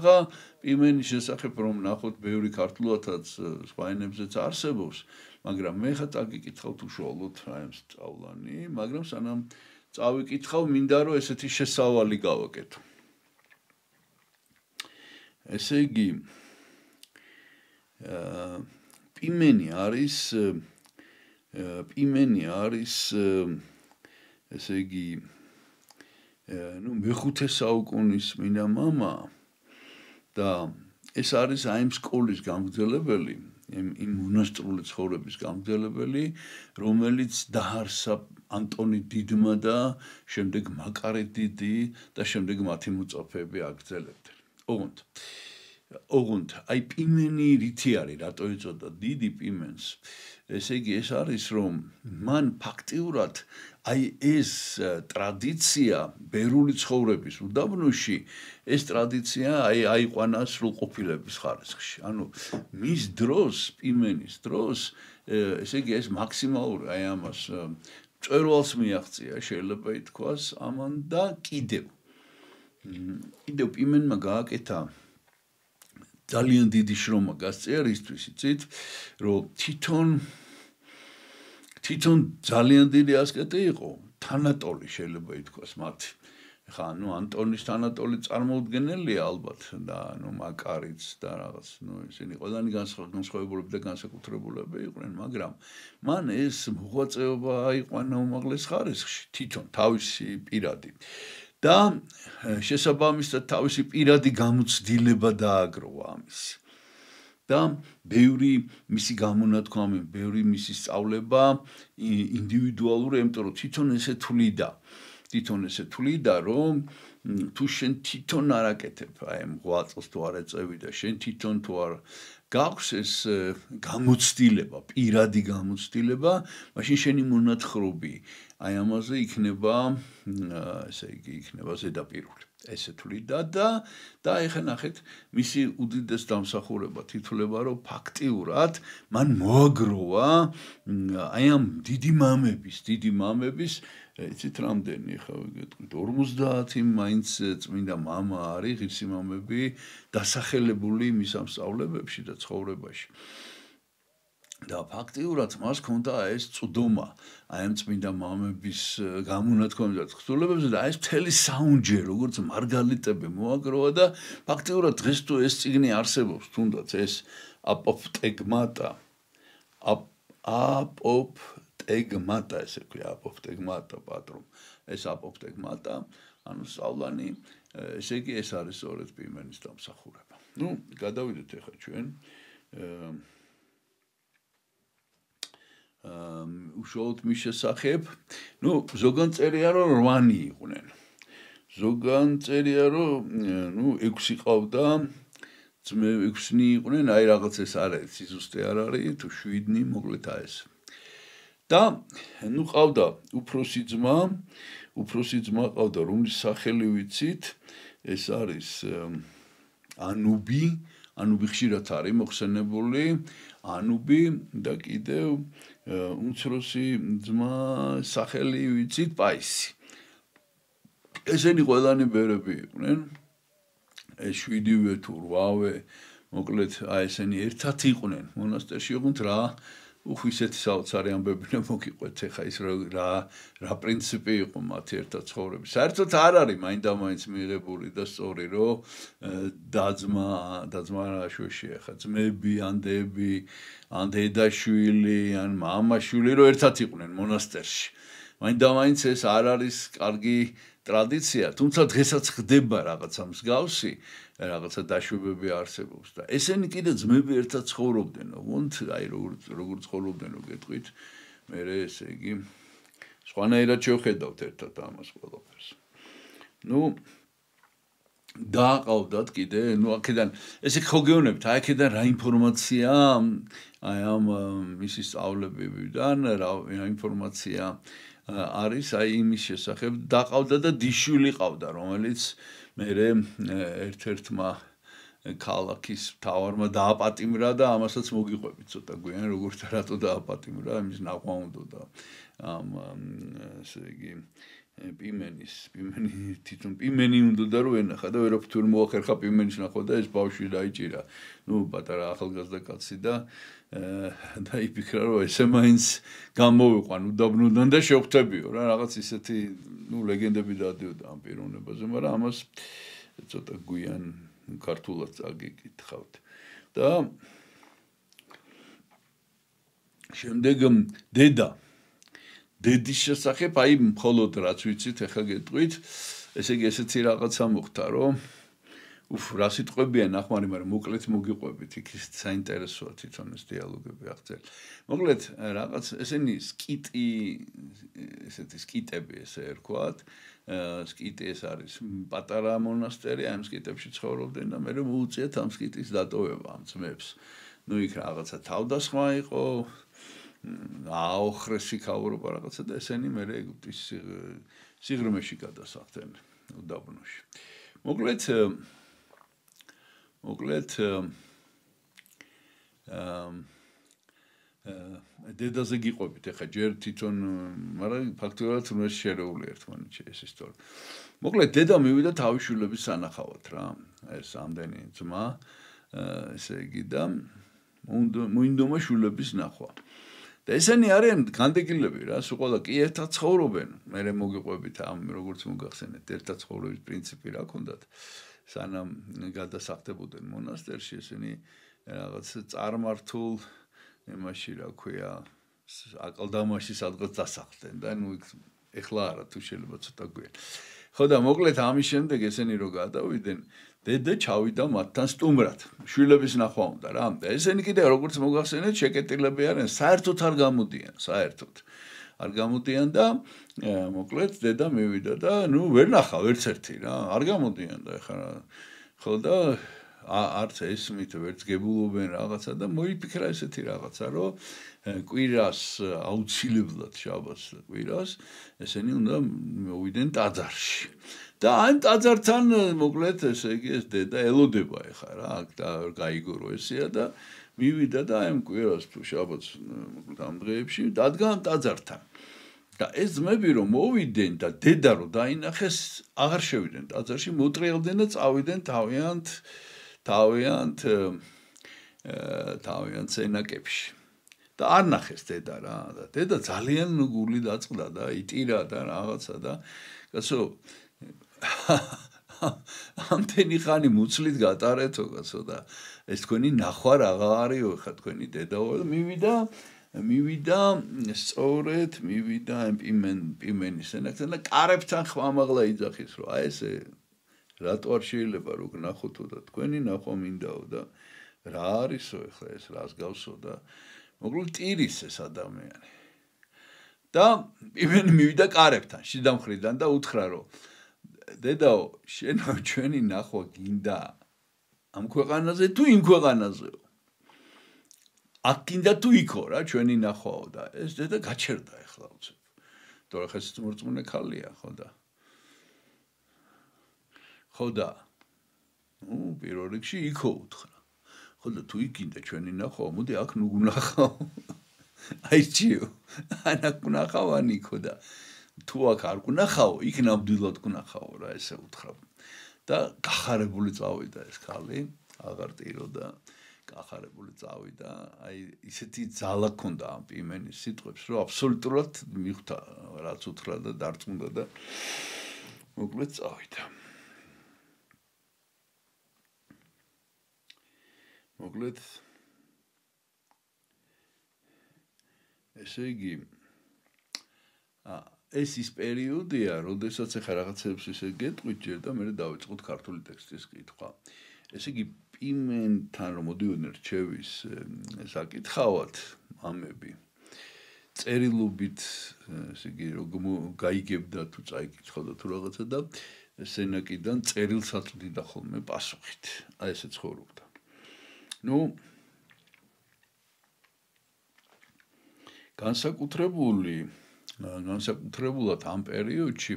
პიმენის შესახებ რომ ნახოთ ბევრი ქართულადაც სხვა ენებზეც არსებობს, მაგრამ მე ხა წაგიკითხავთ უშუალოდ აი ამ სწავლანი, მაგრამ სანამ წავიკითხავ, მინდა რომ ესეთი შესავალი გავაკეთო. ესე იგი პიმენი არის ესე იგი ნუ მე-5 საუკუნის წმინდა მამა და ეს არის აი ამ სკოლის გამგრძელებელი, იმ მონასტრული ცხოვრების გამგრძელებელი, რომელიც დაარსა ანტონი დიდმა და შემდეგ მაკარე დიდი და შემდეგ მათი მოწაფეები აგრძელებდნენ. ოღონდ აი პიმენი რითი არის, რატო ეწოდა დიდი პიმენს? ესე იგი ეს არის რომ მან ფაქტიურად აი ეს ტრადიცია ბერული ცხოვრების უდაბნოში ეს ტრადიცია აიყვანა სრულყოფილების ხარისხში. ანუ მის დროს, პიმენის დროს, ესე იგი ეს მაქსიმალური აი ამას მწვერვალს მიაღწია, შეიძლება ითქვას, ამან და კიდევ პიმენმა გააკეთა ძალიან დიდი შრომა გასწია რისთვის იცით, რომ თვითონ ძალიან დიდი ასკეტი იყო, თანატოლი შეიძლება ითქვას მათი. ხა ნუ ანტონის თანატოლი წარმოუდგენელია ალბათ და ნუ მაკარიც და რაღაც, ნუ ისინი ყველანი განსხვავებულები და განსაკუთრებულები იყვნენ, მაგრამ მან ეს მოღვაწეობა აიყვანა უმაღლეს ხარისხში, თვითონ თავისი პირადი. და შესაბამისად თავისი პირადი გამოცდილება დააგროვა ამისი. და ბევრი მისი გამონათქვამი, ბევრი მისი სწავლება ინდივიდუალური, იმიტომ რომ თვითონ ესე თვლიდა, რომ თუ შენ თვითონ არ აკეთებ აი ამ ღვაწლს თუ არ ეწევი და შენ თვითონ თუ არ გაქვს ეს გამოცდილება, პირადი გამოცდილება, მაშინ შენი მონათხრობი აი ამაზე იქნება, ესე იგი, იქნება ზედაპირული. ესე თვლიდა და ეხლა ნახეთ, მისი უდიდეს დამსახურება თითვლება, რომ ფაქტიურად მან მოაგროვა აი ამ დიდი მამების, იცით რამდენი, ეხლა ვიგეთქვით, 50 მაინც წმინდა მამა არის, ღირსი მამები დასახელებული მის ამ სწავლებებში და ცხოვრებაში. და ფაქტიურად მას ჰქონდა ეს წვდომა აი ამ წმინდა მამების გამონათქვამებზე და თხზულებებზე და აი ეს მთელი საუნჯე როგორც მარგალიტები მოაგროვა და ფაქტიურად დღეს თუ ეს წიგნი არსებობს თუნდაც ეს აპოფტეგმატა აპოფტეგმატა ესე ქვია აპოფტეგმატა პატრუმ ეს აპოფტეგმატა ანუ სწავლანი ესე იგი ეს არის სწორედ პიმენის დამსახურება ну გადავიდეთ ახლა ჩვენ უშუალოდ მის შესახებ ну ზოგან წერია რომ 8 იყვნენ ზოგან წერია რომ ну 6 ყავდა ძმე 6-ნი იყვნენ აი რაღაც ეს არ არის ზუსტი არ არის თუ 7-ნი მოკლედ აი ეს და ну ყავდა უფროსი ძმა ყავდა რომლის სახელი ვიცით ეს არის ანუბი ხშირად არის მოხსენებული ანუბი და კიდევ უმცროსი ძმა სახელი ვიცით პაისი ესენი ყველანი ბერები იყვნენ ეს 7-ვე თუ 8-ვე მოკლედ აი ესენი ერთად იყვნენ მონასტერში იყვნენ რა ისეთი საოცარი ამბები მოგიყვეთ ეხა ის რა პრინციპი იყო მათი ერთად ცხოვრების საერთოდ არ არის მაინდა-მაინც მიღებული და სწორი რომ დაძმა რაშვეში ეხა ძმები ან დები ან დედაშვილი ან მამაშვილი რომ ერთად იყვნენ მონასტერში მაინდა-მაინც ეს არ არის კარგი ტრადიცია თუმცა დღესაც ხდება რაღაცა მსგავსი რაღაცა დაშვებები არსებობს და ესენი კიდე ძმები ერთად ცხოვრობდნენ ოღონდ აი როგორ ცხოვრობდნენ გეტყვით მე ესე იგი სხვანაირად შევხედავთ ერთად ამას ყველაფერს ну დააყავდათ კიდე ну აქედან ესე ხო გეუბნებთ აი აქედან რა ინფორმაცია აი ამ მისი სწავლებებიდან რა ინფორმაცია არის აი იმის შესახებ დაყავდა და დიშვილი ყავდა რომელიც მე ერთ-ერთმა ქალაქის მთავარმა დააპატიმრა და ამასაც მოგიყვებით ცოტა გვიან როგორც რატო დააპატიმრა იმის ნახვა უნდა და ამ ესე იგი პიმენი თვითონ პიმენი უნდა და რო ენახა და ვერაფერ მოახერხა პიმენის ნახვა და ეს ბავშვი დაიჭირა ну პატარა ახალგაზრდა კაცი და იფიქრა რომ ესე მაინც გამოვიყვან უდაბნოდან და შევხვდებიო რა რაღაც ისეთი ну ლეგენდები დადიოდა ამ პიროვნებაზე მაგრამ ამას ცოტა გვიან ქართულად წაგიკითხავთ და შემდეგ დედის შესახებ აი მხოლოდ რაც ვიცით ახლა გეტყვით ესე იგი ესეთი რაღაცა მოხდა რომ რა სიტყვებია ნახმარი მაგრამ მოკლედ მოგიყვებით იქ საინტერესოა თვითონ ეს დიალოგები აღწერილი მოკლედ რაღაც ესენი სკიტი ესეთი სკიტები ესე ერქვათ სკიტი ეს არის პატარა მონასტერი ამ სკიტებში ცხოვრობდნენ და მე მოუწიათ ამ სკიტის დატოვება ამ ძმებს ну იქ რაღაცა თავდასხმა იყო აოხრესი ქაურობა რაღაცა და ესენი მე ეგვიპტის სიღრმეში გადასახდნენ უდაბნოში მოკლედ დედაზე გიყვებით ახლა ჯერ თვითონ მაგრამ ფაქტობრივად უნდა შერეული ერთმანეთში ეს ისტორია მოკლედ დედა მივიდა თავის შვილების სანახავად რა ეს ამდენი ძმა ესე იგი და მოინდომა შვილების ნახვა და ესენი არიან განდეგილები რა სულ ყველა კი ერთად ცხოვრობენ მე მოგიყვებით ამ როგორც მოგახსენეთ ერთად ცხოვრების პრინციპი რა ქონდათ სანამ გადასახდებოდნენ მონასტერში ესენი რაღაც წარმართულ იმაში რა ქვია აკლდამაში სადღაც დასახლდნენ და ნუ ეხლა არა თუ შეიძლება ცოტა გვიან ხო და მოკლედ ამის შემდეგ ესენი რო გადავიდნენ დედა ჩავიდა მათთან სტუმრად შვილების ნახვა უნდა რა და ესენი კიდე როგორც მოგახსენეთ შეკეტილები არიან საერთოდ არ გამოდიან და მოკლედ დედა მივიდა და ნუ ვერ ნახა ვერც ერთი რა არ გამოდიან და ეხლა ხო და არც ესმით ვერც გებულობენ რაღაცა და მოიფიქრა ესეთი რაღაცა რომ კვირას აუცილებლად შაბათს კვირას ესენი უნდა მოვიდნენ ტაძარში და ამ ტაძართან მოკლედ ესე იგი ეს დედა ელოდება ეხა რა აქ და გაიგო ესია და მივიდა და ამ კვირას თუ შაბათს მოკლედ ამ დღეებში დადგა ამ ტაძართან და ეს ძმები რომ მოვიდნენ და დედა რომ დაინახეს აღარ შევიდნენ ტაძარში მოტრიალდნენ და წავიდნენ თავიანთ სენაკებში და არ ნახეს დედა რა და დედა ძალიან გული დაწყდა და იტირა და რაღაცა და კაცო ამდენი ხანი მუცლით გატარეთო კაცო და ეს თქვენი ნახვა რაღა არისო ხა თქვენი დედაო და მივიდა სწორედ მივიდა პიმენის ენაკთან და კარებთან ხმამაღლა იძახის რომ აი ესე რატო არ შეიძლება რო გნახოთო და თქვენი ნახვა მინდაო და რა არისო ეხლა ეს რას გავსო და მოკლედ ტირის ეს ადამიანი და პიმენი მივიდა კარებთან შიდა მხრიდან და უთხრა რომ დედაო შენო ჩვენი ნახვა გინდა ამ ქვეყანაზე თუ იმ ქვეყანაზეო აქ გინდა თუ იქო რა ჩვენი ნახვაო და ეს დედა გაჩერდა ეხლა უცებ თორე ხეს მორწმუნე ქალია ხო და ნუ პირველ რიგში იქო უთხრა ხო და თუ იქ გინდა ჩვენი ნახვა მოდი აქ ნუ გუნახავ აი ჩიო აქ გუნახავ იქო და თუ აქ არ გუნახავ იქ ნამდვილად გუნახავ რა ესე უთხრა და გახარებული წავიდა ეს ქალი აღარ ტირო და გახარებული წავიდა აი ისეთი ძალა ქონდა ამ პიმენის სიტყვებს რომ აბსოლუტურად მიხვდა რაც უთხრა და დარწმუნდა და მოკლედ წავიდა მოკლედ ესე იგი ეს ის პერიოდია როდესაც ახლა რაღაცებს ისე გეტყვით ჯერ და მე დავიწყოთ ქართული ტექსტის კითხვა ესე იგი პიმენთან რომ მოდიოდნენ რჩევის საკითხავად მამები წერილობით ესე იგი რომ გაიგებდა თუ წაიკითხავდა თუ რაღაცა და სენაკიდან წერილს აწვდიდა ხოლმე პასუხით აი ესე ცხოვრობდა ნუ განსაკუთრებულად ამ პერიოდში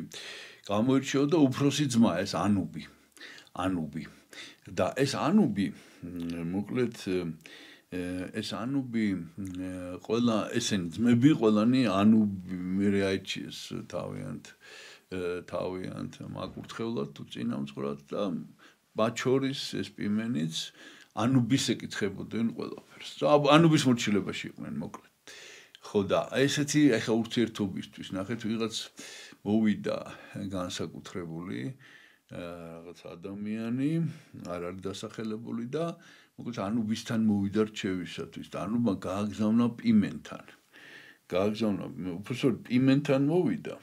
გამოირჩეოდა უფროსი ძმა ეს ანუბი და ეს ანუბი მოკლედ ეს ანუბი ყველა ესენი ძმები ყველანი ანუბი მერე აიჩიეს თავიანთ მაკურთხევლად თუ წინამძღვრად და მათ შორის ეს პიმენიც ანუბის ეკითხებოდნენ ყველაფერს და ანუბის მორჩილებაში იყვნენ მოკლედ ხო და ესეთი ახლა ურთიერთობისთვის ნახეთ ვიღაც მოვიდა განსაკუთრებული რაღაც ადამიანი არ არის დასახელებული და მოკლედ ანუბისთან მოვიდა რჩევისათვის და ანუბა გააგზავნა პიმენთან უბრალოდ პიმენთან მოვიდა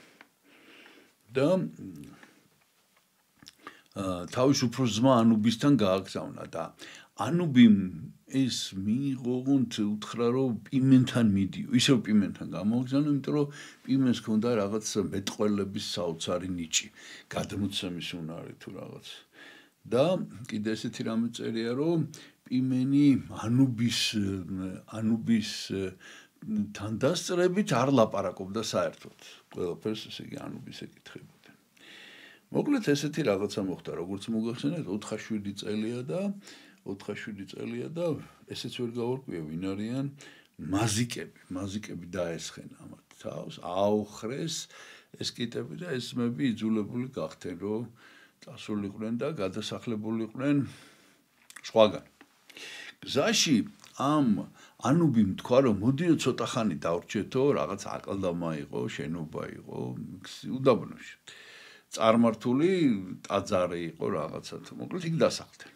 და თავის უფროს ძმა ანუბისთან გააგზავნა და ანუბიმ ეს მიიღოთ უთხრა რომ პიმენთან მიდიო ისევ პიმენთან გამოგზავნა იმიტომ რომ პიმენს ჰქონდა რაღაც მეტყველების საოცარი ნიჭი გადმოცემის უნარი თუ რაღაც და კიდე ესეთი რამე წერია რომ პიმენი ანუბის თან დასწრებით არ ლაპარაკობდა საერთოდ ყველაფერს ესე იგი ანუბის ეკითხებოდნენ მოკლედ ესეთი რაღაცა მოხდა როგორც მოგახსენეთ 4-7 წელია და ესეც ვერ გავარკვია ვინ არიან მაზიკები დაესხენ ამათ თავს აოხრეს ეს კიტები და ეს ძმები იძულებული გახდნენ რომ წასულიყვნენ და გადასახლებულიყვნენ სხვაგან გზაში ამ ანუბიმ თქვა რომ მოდიო ცოტა ხანი დავრჩეთო რაღაც აკლდამა იყო შენობა იყო უდაბნოში წარმართული ტაძარი იყო რაღაცა თუ მოკლედ იქ დასახლდნენ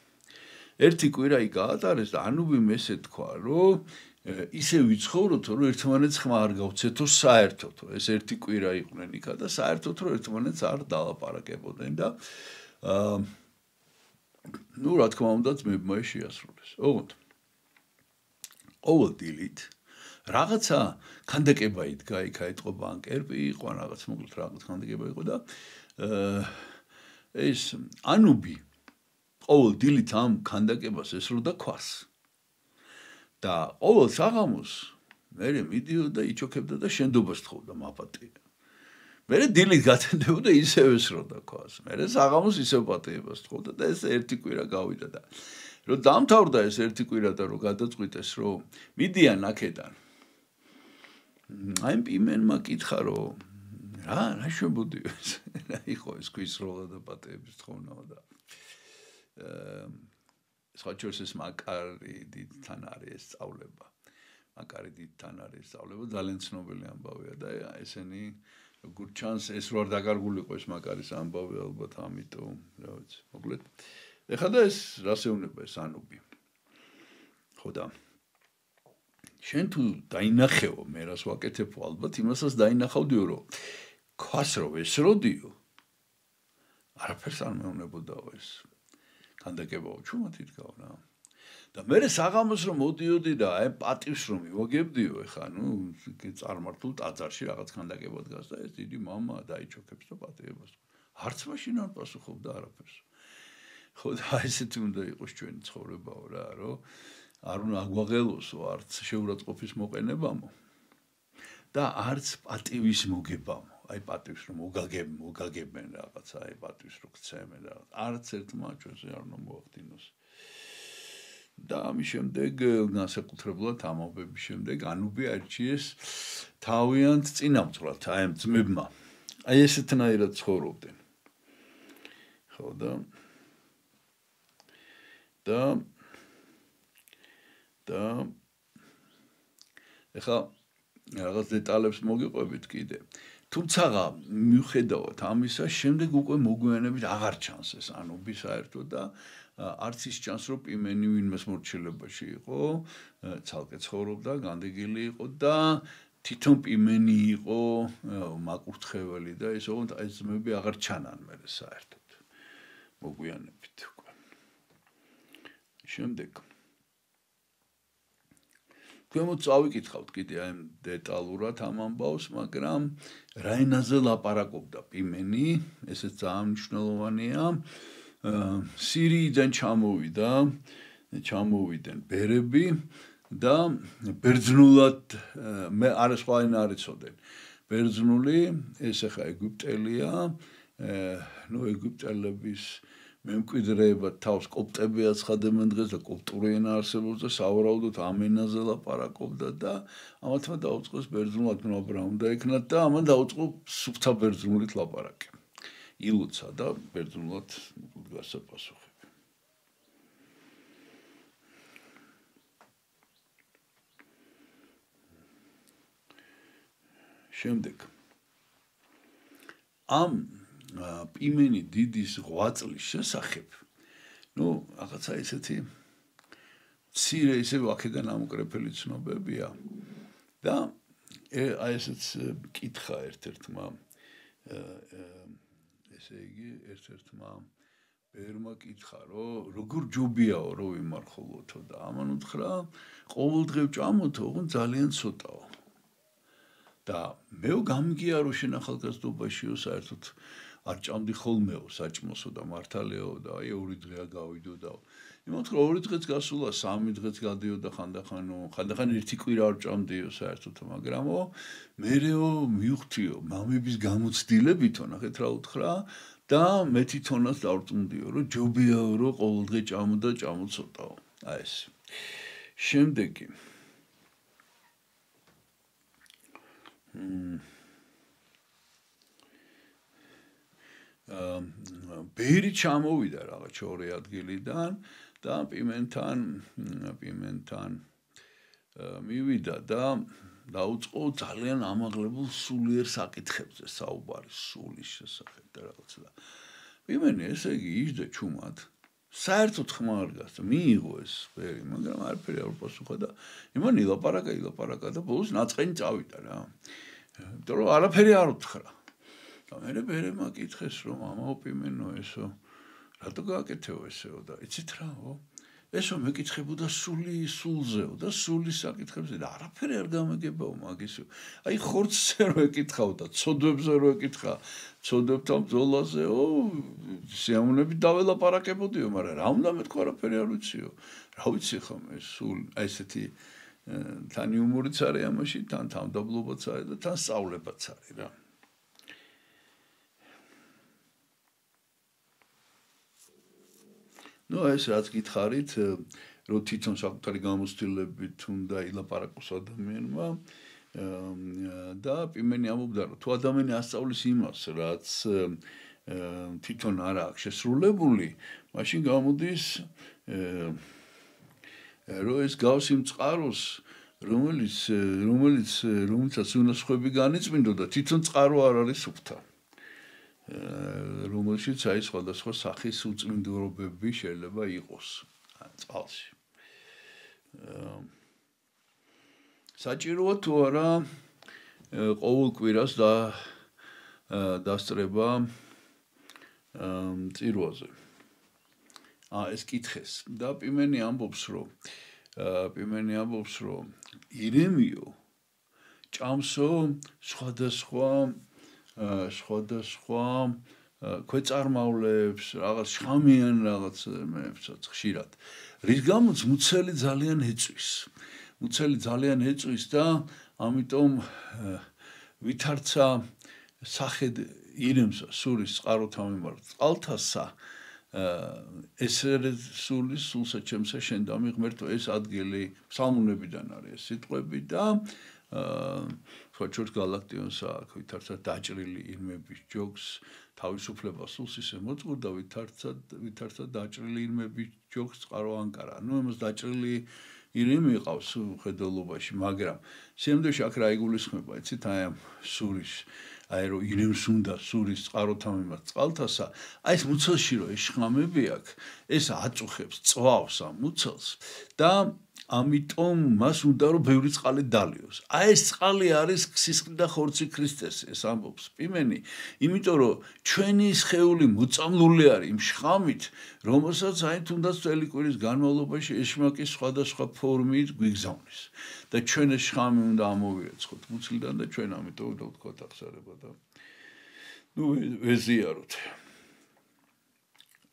ერთი კვირა იქ გაატარეს და ანუბიმ ესე თქვა რომ ისე ვიცხოვროთო რომ ერთმანეთს ხმა არ გავცეთო საერთოდ ეს ერთი კვირა იყვნენ იქა და საერთოდ რომ ერთმანეთს არ დალაპარაკებოდნენ და ნუ რა თქმა უნდა ძმებმა შეასრულეს ოღონდ ყოველ დილით რაღაცა ქანდაკება იდგა იქ აიტყო ბანკერები იყო რაღაც მოკლედ რაღაც ქანდაკება იყო და ეს ანუბი ყოველ დილით ამ ქანდაკებას ესროდა ქვას და ყოველ საღამოს მე მიდიოდა იჩოქებდა და შენდობას თხოვდა მაპატია მე დილით გათენდებოდა ისევ ესროდა ქვას მე საღამოს ისევ პატიებას თხოვდა და ეს ერთი კვირა გავიდა და რომ დამთავრდა ეს ერთი კვირა და რომ გადაწყვიტეს რომ მიდიან აქედან აი პიმენმა კითხა რომ რა შემოდიო ეს რა იყო ეს ქვის როლა და პატიების თხოვნა და სხვაჩორს ეს მაკარი დიდთან არის ეს სწავლება აკარიდიდან არის სწავლება ძალიან ცნობილი ამბავია და ესენი როგორ ჩანს ეს რო არ დაკარგულიყო ეს მაკარის ამბავი ალბათ ამიტომ რა ვიცი მოკლედ ეხლა და ეს რას ეუბნება ეს ანუბი ხო და შენ თუ დაინახეო მე რას ვაკეთებო ალბათ იმასაც დაინახავდიო რომ ქვას რო ესროდიო არაფერს არ მეუნებოდაო ეს განდაკებაო ჩუმად იდგაო რა და მე საღამოს რომ მოდიოდი და აი პატივს რომ მივაგებდიო ეხა ნუ წარმართულ ტაძარში რაღაც განდაკება დგას და ეს დიდი მამა დაიჩოქებს და პატიებას არც მაშინ არ პასუხობდა არაფერს ხო და ესეთი უნდა იყოს ჩვენი ცხოვრებაო რა რომ არ უნდა აგვაღელოსო არც შეურაცხყოფის მოყენებამო და არც პატივის მოგებამო აი პატივს რომ მოგაგებენ რაღაცა აი პატივს რო გცემენ რაღაც არც ერთმა ჩვენზე არ უნდა მოახდინოს და ამის შემდეგ განსაკუთრებულად ამბების შემდეგ ანუბი აირჩიეს თავიანთ წინამძღვრად აი ამ ძმებმა აი ესეთნაირად ცხოვრობდნენ ხო და ეხლა რაღაც დეტალებს მოგიყვებით კიდე თუმცა მიუხედავად ამისა შემდეგ უკვე მოგვიანებით აღარ ჩანს ეს ანუბი საერთოდ და არც ის ჩანს რომ პიმენი ვინმეს მორჩილებაში იყო ცალკე ცხოვრობდა განდეგილი იყო და თვითონ პიმენი იყო მაკურთხეველი და ეს ძმები აღარ ჩანან მე საერთოდ მოგვიანებით უკვე შემდეგ ქვემოთ წავიკითხავთ კიდე აი დეტალურად ამ ამბავს მაგრამ რაინაზე ლაპარაკობდა პიმენი ესეც ძალიან მნიშვნელოვანია სირიიდან ჩამოვიდნენ ბერები და ბერძნულად მე არა სხვა ენა არ იცოდნენ ბერძნული ეს ახლა ეგვიპტელია ნუ ეგვიპტელების მემკვიდრეებად თავს კოპტები აცხადებენ დღეს და კოპტური ენა არსებობს და სავარაუდოდ ამ ენაზე ლაპარაკობდა და ამათმა დაუწყეს ბერძნულად ბრმა უნდა იქნათ და ამან დაუწყო სუფთა ბერძნულით ლაპარაკი ილუცა და ბერძნულად გასაპასუხები შემდეგ ამ პიმენი დიდის ღვაწლის შესახებ ნუ რაღაცა ისეთი მცირე ისე აქედან ამოკრეფილი ცნობებია და აი ესეც კითხა ერთ-ერთმა ესე იგი ერთ-ერთმა ბერმა კითხა რომ როგორ ჯობიაო რომ ვიმარხულოთო და ამან უთხრა ყოველდღე ვჭამოთო ოღონდ ძალიან ცოტაო და მე გამიგია რომ შენ ახალგაზრდობაშიო საერთოდ არ ჭამდი ხოლმეო საჭმოსო და მართალეო და აი 2 დღეა გავიდოდაო იმათ რომ 2 დღეც გასულა 3 დღეც გადიოდა ხანდახან 1 კვირა არ ჭამდიო საერთოდ მაგრამო მერეო მივხვდიო მამების გამოცდილებითო ნახეთ რა უთხრა და მე თვითონაც დავწუნდიო რომ ჯობიაო რომ ყოველდღე ჭამო და ჭამოცოტაო აი ეს შემდეგი ბერი ჩამოვიდა რაღაც 2 ადგილიდან და პიმენთან მივიდა და დაუწყო ძალიან ამაღლებულ სულიერ საკითხებზე საუბარი სულის შესახებ და რაღაც და პიმენი ესე იგი იჯდა ჩუმად საერთოდ ხმა არ გასცა მიიღო ეს ბერი მაგრამ არაფერი არ პასუხა და იმან ილაპარაკა და ბოლოს ნაწყენი წავიდა რა იმიტომ რომ არაფერი არ უთხრა და მე ბერემა კითხეს რომ ამაო პიმენო ესო რატო გააკეთეო ესეო და იცით რაო ესო მეკითხებოდა სულზეო და სულის საკითხებზე და არაფერი არ გამეგებაო მაგისო აი ხორცზე რო ეკითხავ და ცოდვებზე რო ეკითხა ცოდვებთან ბრძოლაზეო სიამოვნებით დაველაპარაკებოდიო მაგრამ რა უნდა მეთქვა არაფერი არ ვიციო რა ვიცი ხომ ეს სულ აი ესეთი თან იუმორიც არის ამაში თან თავდაბლობაც არის და თან სწავლებაც არის რა ნუ ეს რაც გითხარით რომ თვითონ საკუთარი გამოცდილებით უნდა ილაპარაკოს ადამიანმა და პიმენი ამბობდა რომ თუ ადამიანი ასწავლის იმას რაც თვითონ არ აქვს შესრულებული მაშინ გამოდის რომ ეს გავს იმ წყაროს რომელიცაც უნასხვები განიწმინდოდა, თვითონ წყარო არ არის სუფთა. რომელშიც აი სხვადასხვა სახის უწმინდურობები შეიძლება იყოს წყალში. საჭიროა თუ არა ყოველ კვირას დასწრება წირვაზე. ეს კითხეს და პიმენი ამბობს, რომ ირემიო ჭამსო სხვადასხვა ქვეწარმავლებს, რაღაც შხამიან რაღაცებს ხშირად. რის გამოც მუცელი ძალიან ეწვის და ამიტომ ვითარცა სახედ ირემსა სულის წყაროთა მიმართ წყალთასა ესერე სულის სულსა ჩემსა შენ დამიღმერთო ეს ადგილი ფსალმუნებიდან არის ეს სიტყვები და ხოჩორს გალაქტიონსა აქ ვითარცა დაჭრილი ირმების ჯოგს თავისუფლება სულს ისე მოწყურდა ვითარცა დაჭრილი ირმების ჯოგს წყარო ანკარა. ამას დაჭრილი ირემი ყავს ხედელობაში, მაგრამ შემდგომში აქ რა იგულისხმება, იცით, აი ამ სურის აი რომ ირემს უნდა სურის წყაროთა მიმართ წყალთასა, აი ეს მუცელში რომ ეს შხამები აქვს, ეს აწუხებს, წვავს ამ მუცელს და ამიტომ მას უნდა რომ ბევრი წყალი დალიოს. აი ეს წყალი არის სისხლი და ხორცი ქრისტეს, ეს ამბობს პიმენი, იმიტომ რომ ჩვენი სხეული მოწამლული არის იმ შხამით, რომელსაც აი თუნდაც წელი კვირის განმავლობაში ეშმაკის სხვადასხვა ფორმით გვიგზავნის. და ჩვენ ეს შხამი უნდა ამოვირეცხოთ მუცლიდან და ჩვენ ამიტომ უნდა ვთქვათ აღსარება და ვეზიაროთ.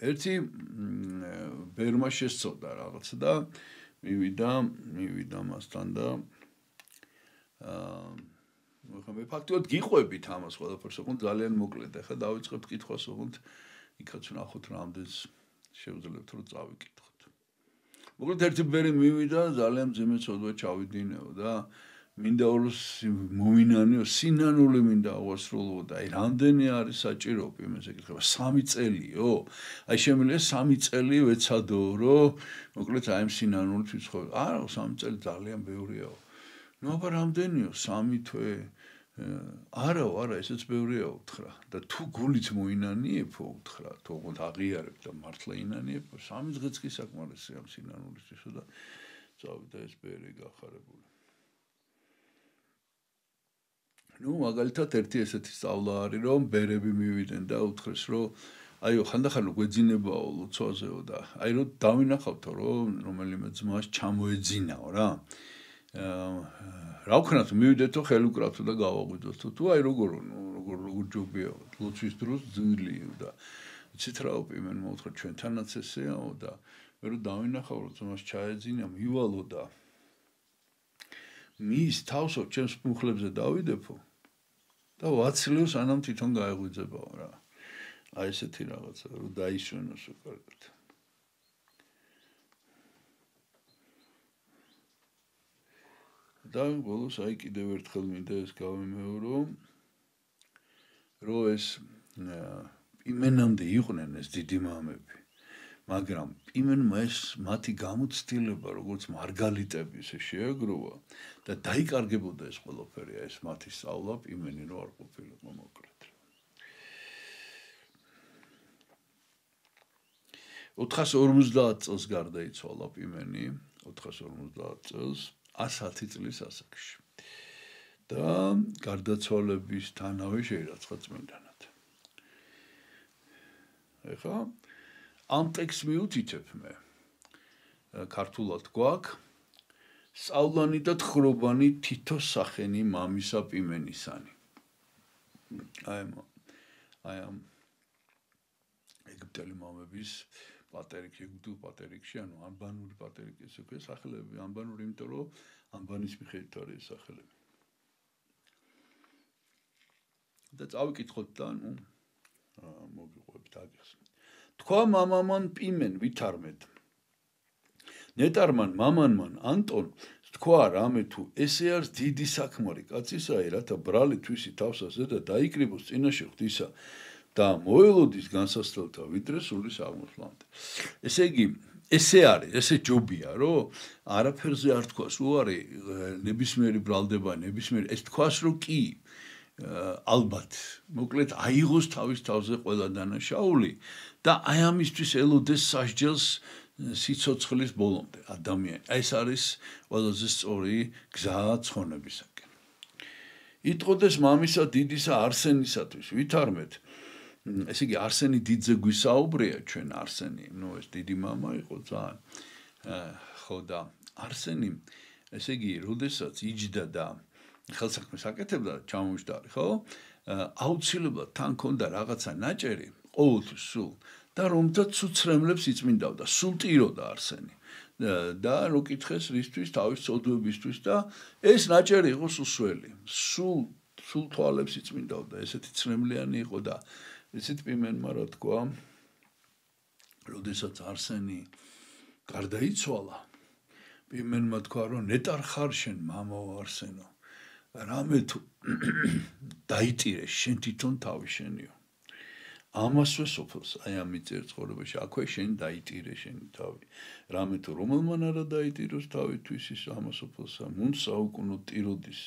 ერთი ბერმა შესწოდა რაღაც და მივიდა მასთან და მე ფაქტობრივად გიყვებით ამას ყველაფერს, ოღონდ ძალიან მოკლედ. ახლა დავიწყებთ კითხვას, ოღონდ იქაც ვნახოთ რამდენს შევძლებთ რომ წავიკითხოთ. მოკლედ ერთი ბერი მივიდა, ძალიან მძიმე ცოდვა ჩავიდინეო და მინდა მოვინანიო, სინანული მინდა ავასრულო და აი რამდენი არის საჭირო იმას ეკითხება 3 წელიო. აი შემიძლია 3 წელი ვეცადო, რომ მოკლედ აი ამ სინანულით ვიცხოვრო. არა, 3 წელი ძალიან ბევრია. აბა რამდენიო 3 თვე? არა, ესეც ბევრია უთხრა. და თუ გულით მოინანიებო უთხრა, თუმცა აღიარებ და მართლა ინანიებ, 3 დღეც კი საკმარისია ამ სინანულისთვისა და წავიდა ეს ბერი გახარებული. მაგალითად ერთი ესეთი სწავლა არის, რომ ბერები მივიდნენ და უთხრეს, რომ აიო, ხანდახან გვეძინებაო ლოცვაზეო და აი რომ დავინახავთო, რომ რომელიმე ძმას ჩამოეძინაო რა. რა ვქნათ, მივიდეთო ხელი უკრავთო და გავაღვიძოთო. თუ აი როგორ ჯობია ლოცვის დროს ძვილიო და იცით რა პიმენ მოუთხრა ჩვენთანაც ესეაო და მე რომ დავინახავ, რომ ძმას ჩაეძინა, მივალო და მის თავსო ჩემს მუხლებზე დავიდებო და ვაცლიო სანამ თვითონ გაეღვიძებაო რა. აი ესეთი რაღაცა რომ დაისვენოსო კარგად. და ბოლოს აი კიდევ ერთხელ მინდა ეს გავიმეორო, რომ ეს პიმენამდე იყვნენ ეს დიდი მამები. მაგრამ პიმენმა ეს მათი გამოცდილება, როგორც მარგალიტები ისე შეაგროვა და დაიკარგებოდა ეს ყველაფერი, ეს მათი სწავლა პიმენი რო არ ყოფილიყო მოკლედ. 450 წელს გარდაიცვალა პიმენი, 450 წელს 110 წლის ასაკში. და გარდაცვალებისთანავე შეირაცხა წმინდანად. ეხლა ამ ტექსტს მიუთითებ მე. ქართულად გვაქვს სწავლანი და თხრობანი თითო სახენი მამისა პიმენისანი. აი ამ ეგვიპტელი მამების პატერიკი, ეგვიპტურ პატერიკში, ანუ ანბანური პატერიკი ესე ქვია სახელები, ანბანური, იმიტომ რომ ანბანის მიხედვით არის სახელები. და წავიკითხოთ და მოგიყვებით აგიხსნით. თქვა მამამან პიმენ ვითარმედ. ნეტარმან მამანმან ანტონ თქვა რამე თუ ესე არის დიდი საქმარი კაცისაი, რათა ბრალი თვისი თავსა ზედა დაიკრიბოს წინაშე ღვთისა და მოელოდის განსასწრელთა ვიდრე სულის აღმოსვლამდე. ესე იგი, ესე არის, ესე ჯობია, რომ არაფერზე არ თქვას, უარი ნებისმიერი ბრალდება, ნებისმიერი ეს თქვას, რომ კი ალბათ, მოკლედ აიღოს თავის თავზე ყველა დანაშაული და აი ამისთვის ელოდეს სასჯელს სიცოცხლის ბოლომდე ადამიანი. ეს არის ყველაზე სწორი გზა ცხონებისაკენ. იტყოდეს მამისა დიდისა არსენისათვის, ვითარმეთ. ესე იგი არსენი დიდზე გვისაუბრია ჩვენ არსენი, ეს დიდი მამა იყო ძალიან. ხო და არსენი, ესე იგი, როდესაც იჯდა და ხელსაქმეს აკეთებდა, ჩამოჯდარი, ხო? აუცილებლად თან ქონდა რაღაცა ნაჭერი, ყოველთვის სულ და რომთაც უცრემლებს იწმინდავდა, სულ ტიროდა არსენი. და რო კითხეს რისთვის, თავის წოდვებისთვის და ეს ნაჭერი იყო სუსველი. სულ თვალებს იწმინდავდა, ესეთი ცრემლიანი იყო და ესეთ პიმენმა რა თქვა, როდესაც არსენი გარდაიცვალა, პიმენმა თქვა, რომ ნეტარ ხარ შენ, მამაო არსენო. რამე თუ დაიტირე, შენ თვითონ თავი შენიო. ამასვე სოფელს, აი ამიწერ ცხოვრებაში, აქვე შენ დაიტირე შენი თავი. რამე თუ რომელმან არა დაიტიროს თავი თვისის ამასოფელსა, მუნ საუკუნო ტიროდის.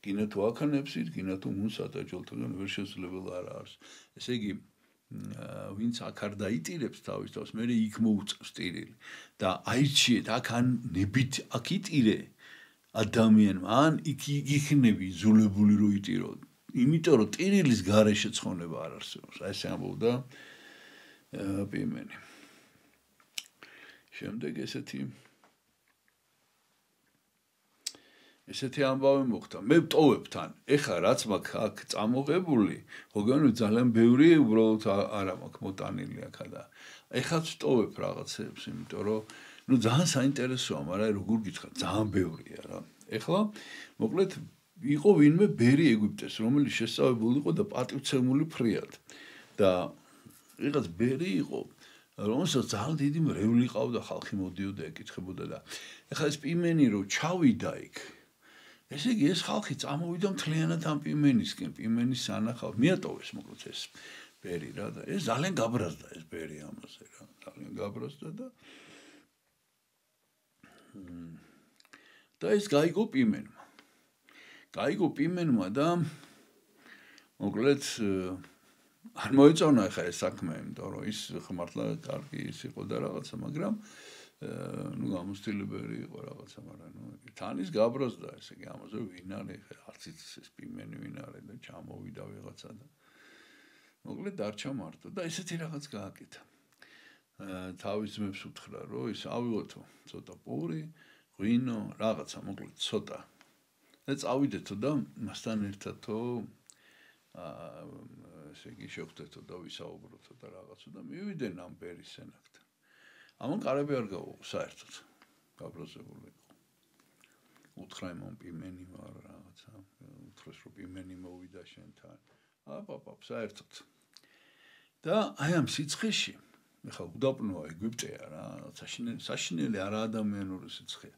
გინა თუ აქანებსით, გინა თუ მუნ სატაჯოლთაგან ვერ შესაძლებელი არ არის. ესე იგი, ვინც აქ არ დაიტირებს თავის თავს, მე იქ მოუწევს ტირილი. და აირჩიეთ, აქ ან ნებით აქ იტირე ადამიანმა, ან იქნები იზოლებული რო იტირო. იმიტომ რომ ტირილის გარეშე ცხონება არ არსებობს. აი ესე ამბობდა პიმენი. შემდეგ ესეთი ამბავი მოხდა. მე ვტოვებ თან. ეხა რაც მაქვს აქ წამოღებული, ხოგან ძალიან ბევრი უბრალოდ არა მაქვს მოტანილი აქა და ეხა ვტოვებ რაღაცებს, იმიტომ რომ ძალიან საინტერესოა, მაგრამ როგორ გითხრა, ძალიან ბევრია რა. ეხლა მოკლედ იყო ვინმე ბერი ეგვიპტეს, რომელიც შესწავლებული იყო და პატივცემული ფრიად. და რაღაც ბერი იყო, რომელსაც ძალიან დიდი მრევლი ყავდა, ხალხი მოდიოდა, ეკითხებოდა და ეხლა ეს პიმენი რო ჩავიდა იქ. ესე იგი ეს ხალხი წამოვიდა მთლიანად ამ პიმენისკენ, პიმენის სანახავად. მიატოვეს მოკლედ ეს ბერი რა და ეს ძალიან გაბრაზდა ეს ბერი ამაზე რა, ძალიან გაბრაზდა და ეს გაიგო პიმენმა. გაიგო პიმენმა და მოკლედ არ მოეწონა ხა ეს საქმე, იმიტომ რომ ის ხმართლა კარგი ის იყო და რაღაცა, მაგრამ გამოცდილებელი იყო რაღაცა, მაგრამ თან ის გაბრაზდა, ესე იგი ამაზე ვინ არის, არც იცის ეს პიმენი ვინ არის და ჩამოვიდა ვიღაცა და მოკლედ დარჩა მარტო და ესეთი რაღაც გააკეთა. თავის ძმებს უთხრა, რომ ის ავიღოთო ცოტა პური, ღვინო, რაღაცა, მოკლედ ცოტა. და წავიდეთო და მასთან ერთადო ესე იგი შევხვდეთო და ვისაუბროთო და რაღაცა და მივიდნენ ამ ბერის სენაკთან. ამან კარები არ გაუღო საერთოდ. გაბრაზებული იყო. უთხრა იმ პიმენი ვარ რაღაცა, უთხრეს რომ პიმენი მოვიდა შენთან. აპაპ, საერთოდ. და აი ამ სიცხეში ეხლა უდაპნოა ეგვიპტეა რა, საშინელი არა ადამიანური სიცხეა.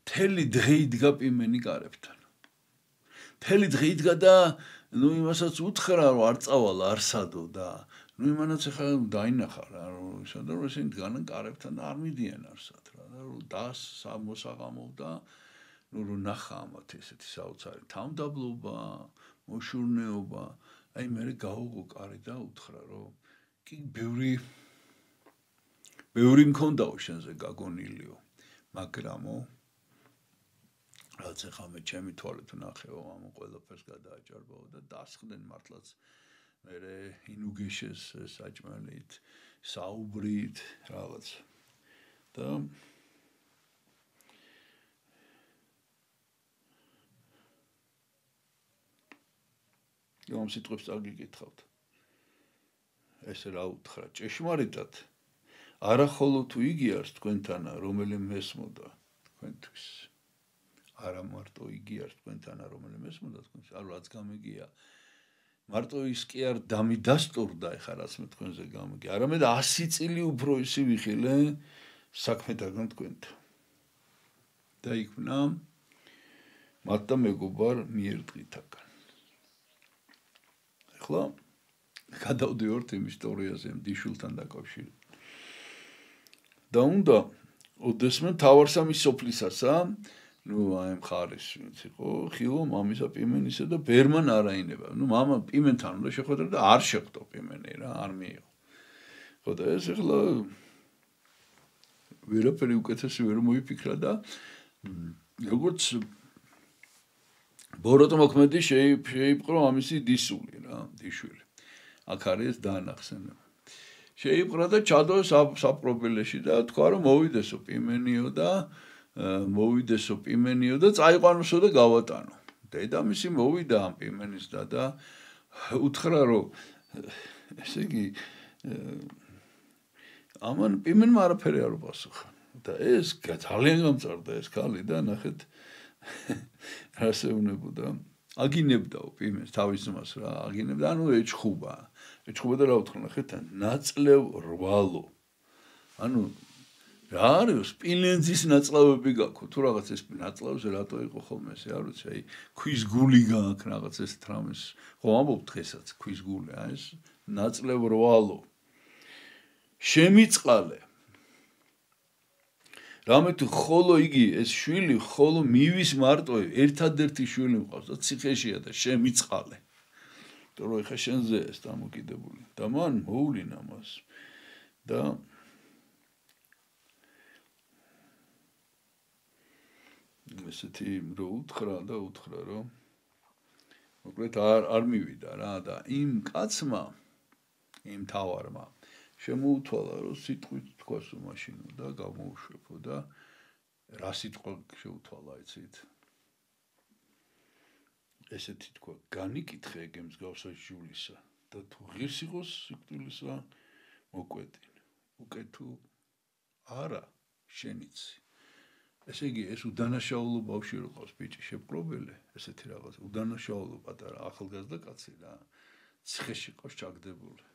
მთელი დღე იდგა პიმენი კარებთან. მთელი დღე იდგა და იმასაც უთხრა რომ არ წავალ არსადო და იმანაც ეხლა დაინახა რა, რომ ისა და რომ ესენი დგანან კარებთან და არ მიდიან არსად რა და რომ დას მოსაღამოვდა, რომ ნახა ამათ ესეთი საოცარი თავმდაბლობა, მოშურნეობა, აი მე გაუღო კარი და უთხრა რომ კი ბევრი მქონდაო შენზე გაგონილიო, მაგრამო რაც ეხლა მე ჩემი თვალით ვნახეო, ამ ყველაფერს გადააჭარბაო და დასხდნენ მართლაც მე ინუგეშეს საჭმელით, საუბრით, რაღაც. და ამ სიტყვებს წაგიკითხავთ. ესე რა უთხრა, ჭეშმარიტად არა ხოლო თუ იგი არის თქვენთანა, რომელიმ მესმოდა თქვენთვის. არა მარტო იგი არის თქვენთანა, რომელიმ მესმოდა თქვენთვის, არ რაც გამიგია. მარტო ის კი არ დამიდასტურდა ეხა რაც მე თქვენზე გამიგია. არამედ 100 წელი უფრო ისი ვიხილე საქმედაგან თქვენთან. და იქნა მათ და მეგობარ მიერ დღითაგან. ეხლა გადავდივართ იმ ისტორიაზე, ამ დიშულთან დაკავშირებით. და უნდა ოდესმე თავარსამის სოფლისასა ნუ აი მხარის ვინც იყო ხილო მამისა პიმენისა და ბერმან არაინება ნუ მამა პიმენთან უნდა შეხვედრა და არ შეხვდო პიმენი რა არ მიიღო ხო და ეს ახლა ვერაფერი უკეთესი ვერ მოიფიქრა და როგორც ბოროტმოქმედი შეიპყრო ამისი დისული რა დიშვილი აქ არის დაანახსენება შეიპყრა და ჩადო საპრობილეში და თქვა რომ მოვიდესო პიმენიო და წაიყვანოსო და გავატანო დედამისი მოვიდა ამ პიმენის და უთხრა რომ ესე იგი ამან პიმენმა არაფერი არ უპასუხა და ეს ძალიან გამწარდა ეს ქალი და ნახეთ რას ეუბნებოდა აგინებდაო პიმენს თავის ძმას რა აგინებდა ანუ ეჩხუბა და რა უთხრა ნახეთ ნაწლევ რვალო ანუ რა არის სპილენძის ნაწლავები გაქვთ თუ რაღაც ეს ნაწლავზე რატო იყო ხოლმე ესე არ ვიცი აი ქვის გული გააქვს რაღაც ეს თრამეს ხო ამბობ დღესაც ქვის გული აი ეს ნაწლევ რვალო შემიწყალე რამე თუ ხოლო იგი ეს შვილი ხოლო მივის მარტო ერთადერთი შვილი მყავს და ციხეშია და შემიწყალე იმიტომ რომ ეხა შენზე ეს დამოკიდებული და მან მოულინა მას და ესეთი რო უთხრა რომ მოკლედ არ მივიდა რა და იმ კაცმა იმ თავარმა შემოუთვალა რომ სიტყვით თქვას უმაშინო და გამოუშვებო და რა სიტყვა შეუთვალა იცით ესეთი თქვა განიკითხე ეგ მსგავსა ჟულისა და თუ ღირს იყოს სიკვდილისა მოკვედინ უკეთ თუ არა შენიცი ესე იგი ეს უდანაშაულო ბავშვი რო ყავს ბიჭი შეპყრობილი ესეთი რაღაც უდანაშაულო პატარა ახალგაზრდა კაცი რა ციხეში ყავს ჩაგდებული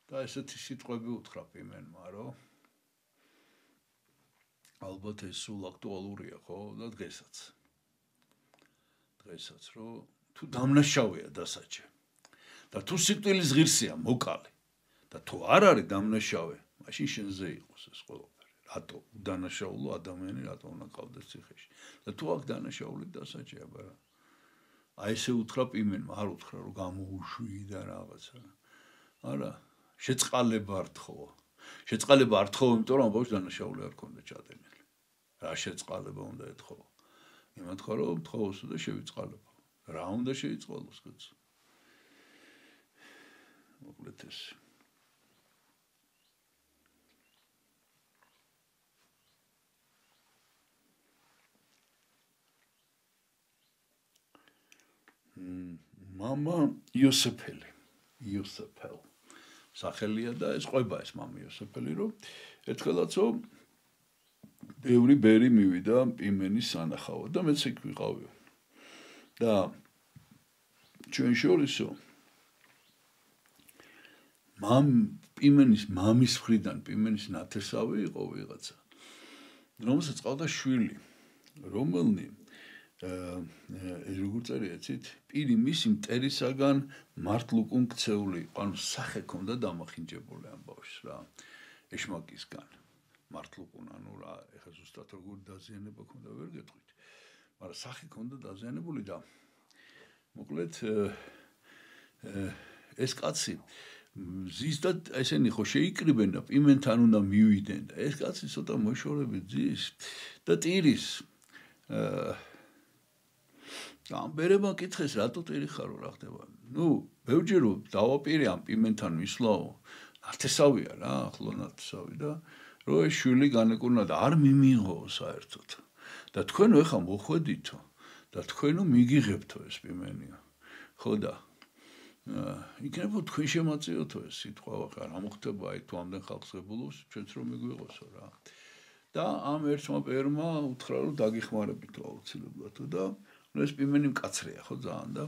და ესეთი სიტყვები უთხრა პიმენმა რომ ალბათ ეს სულ აქტუალურია ხო და დღესაც რომ თუ დამნაშავეა დასაჯე და თუ სიკვდილის ღირსია მოკალე და თუ არ არის დამნაშავე მაშინ შენზე იყოს ეს ყველაფერი რატო უდანაშაულო ადამიანი რატო უნდა ყავდეს ციხეში და თუ აქ დანაშაული დასაჯე აბა რა აი ესე უთხრა პიმენმა არ უთხრა რომ გამოუშვი და რაღაცა არა შეწყალება ართხო იმიტომ რომ ბავშვს დანაშაული არ ქონდა ჩადენილი რა შეწყალება უნდა ეთხოვო იმათ ხო რომ თხოვოსო და შევიწყალებო რა უნდა შეიწყალოს კაცო მოკლედ ეს მამა იოსეფელი სახელია და ეს ყვება ეს მამა იოსეფელი რომ ერთხელაცო ბევრი ბერი მივიდა პიმენის სანახავად და მეც იქ ვიყავი და ჩვენ შორისო პიმენის მამის მხრიდან პიმენის ნათესავი იყო ვიღაცა რომელსაც ყავდა შვილი რომელნი როგორ წერია იცით პირი მისი მტერისაგან მართლუკუნ ქცეული იყო ანუ სახე ქონდა დამახინჯებული ამ ბავშვს რა ეშმაკისგან მართლუკუნ ანუ რა ეხა ზუსტად როგორ დაზიანება ქონდა ვერ გეტყვით მაგრამ სახე ქონდა დაზიანებული და მოკლედ ეს კაცი ზუსტად ესენი ხო შეიკრიბენ და პიმენთან უნდა მივიდნენ და ეს კაცი ცოტა მოშორებით ძის და ტირის ამ ბერებმა კითხეს რატო ტირი ხარო რა ხდება ნუ ბევრჯერ დავაპირე ამ პიმენთან ვისვლაო ნათესავია რა ახლო ნათესავი და რომ ეს შვილი განეკურნა და არ მიმიღო საერთოდ და თქვენო ეხა მოხვედითო და თქვენო მიგიღებთო ეს პიმენია ხო და იქნება თქვენ შემაწიოთო ეს სიტყვა რა მოხდება აი თუ ამდენ ხალხს ღებულობს ჩვენც რომ მიგვიღოსო რა და ამ ერთმა პერმა უთხრა რომ დაგიხმარებითო აუცილებლად და ეს პიმენი მკაცრია ხო ძალიან და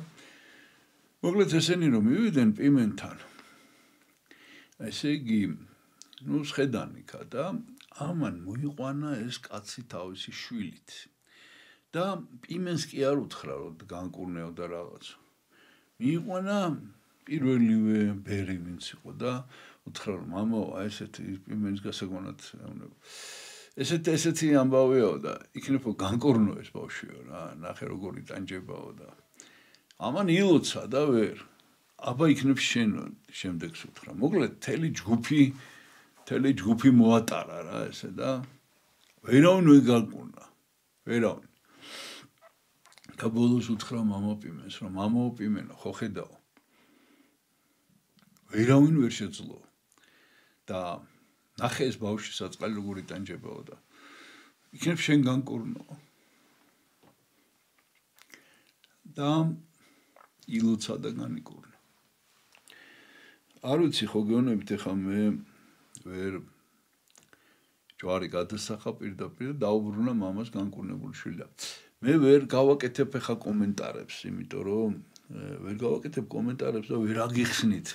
მოკლედ ესენი რომ მივიდნენ პიმენთან ესე იგი ნუ შედანიკა და ამან მოიყვანა ეს კაცი თავისი შვილით და პიმენს კი არ უთხრა რომ განკურნეო და რაღაც მიიყვანა პირველივე ბერი ვინც იყო და უთხრა რომ მამაო აი ესეთი პიმენის გასაგონად ესეთი ამბავეო და იქნებო განკურნო ეს ბავშვიო რა ნახე როგორი ტანჯებაო და ამან ილოცა და ვერ აბა იქნებ შენ შემდეგს უთხრა მოკლედ თელი ჯგუფი მოატარა რა ესე და ვერავინ ვერ განკურნა ვერავინ და ბოლოს უთხრა მამა პიმენს რომ მამაო პიმენო ხო ხედაო ვერავინ ვერ შეძლო და ნახე ეს ბავშვი საწყალი როგორი ტანჯებაო და იქნებ შენ განკურნო და ილოცა და განიკურნა არ ვიცი ხო გეონებით ეხა მე ვერ ჯვარი გადასახა პირდაპირ დაუბრუნა მამას განკურნებული შვილა მე ვერ გავაკეთებ ეხა კომენტარებს იმიტომ რომ ვერ გავაკეთებ კომენტარებს და ვერ აგიხსნით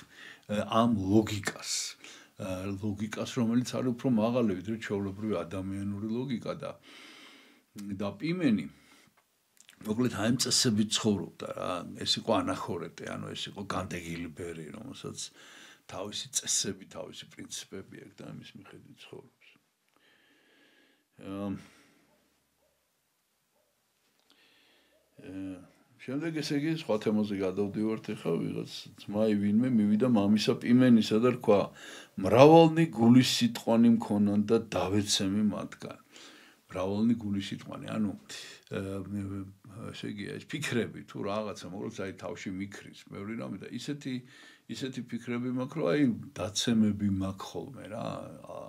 ამ ლოგიკას რომელიც არის უფრო მაღალი ვიდრე ჩვეულებრივი ადამიანური ლოგიკა და პიმენი მოკლედ აი ამ წესებით ცხოვრობდა რა ეს იყო ანახორეტე ანუ ეს იყო განდეგილი ბერი რომელსაც თავისი წესები თავისი პრინციპები აქვს და ამის მიხედვით ცხოვრობს შემდეგ ესე იგი სხვა თემაზე გადავდივართ ახლა ვიღაც ძმაი ვინმე მივიდა მამისა პიმენისა და თქვა მრავალნი გულის სიტყვანი მქონან და დავეცემი მათგან მრავალნი გულის სიტყვანი ანუ ესე იგი ეს ფიქრები თუ რაღაცა მოკლედ აი თავში მიქრის მეორე რამე და ისეთი ფიქრები მაქვს რომ აი დაცემები მაქვს ხოლმე რა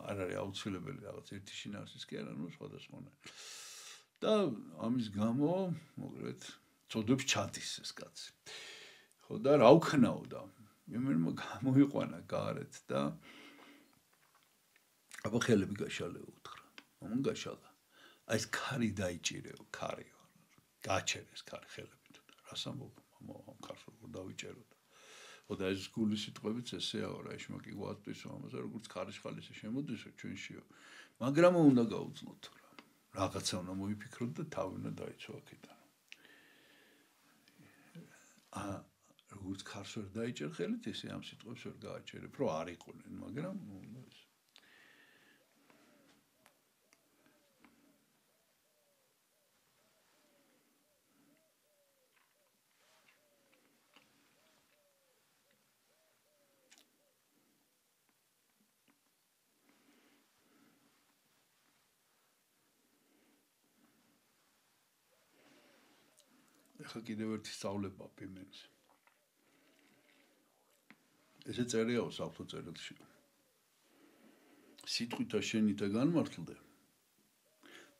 არ არის აუცილებელი რაღაც ერთი შინაარსის კი არა ნუ სხვადასხვანაირ და ამის გამო მოკლედ წოდებს ჩადის ეს კაცი ხო და რა ვქნაო და იმერმა გამოიყვანა გარეთ და აბა ხელები გაშალეო უთხრა მამან გაშალა აი ეს ქარი დაიჭირეო ქარიო გაჩერეს ქარი ხელებით რას ამბობ მამა ამ ქარს როგორ დავიჭერო და ეს გულის სიტყვებიც ესეაო რა ეშმაკი გვატვისო ამაზე როგორც ქარის ხალისე შემოდისო ჩვენშიო მაგრამ უნდა გაუძლოთ რა რაღაცა უნდა მოიფიქროთ და თავი უნდა დაიცვა აქედან როგორც ქარს ვერ დაიჭერ ხელით ესე ამ სიტყვებს ვერ გააჩერებ რომ არ იყვნენ მაგრამ ეს ახლა კიდევ ერთი სწავლება პიმენს ესე წერიაო საფრთხო წერილში სიტყვითა შენითა განმართლდე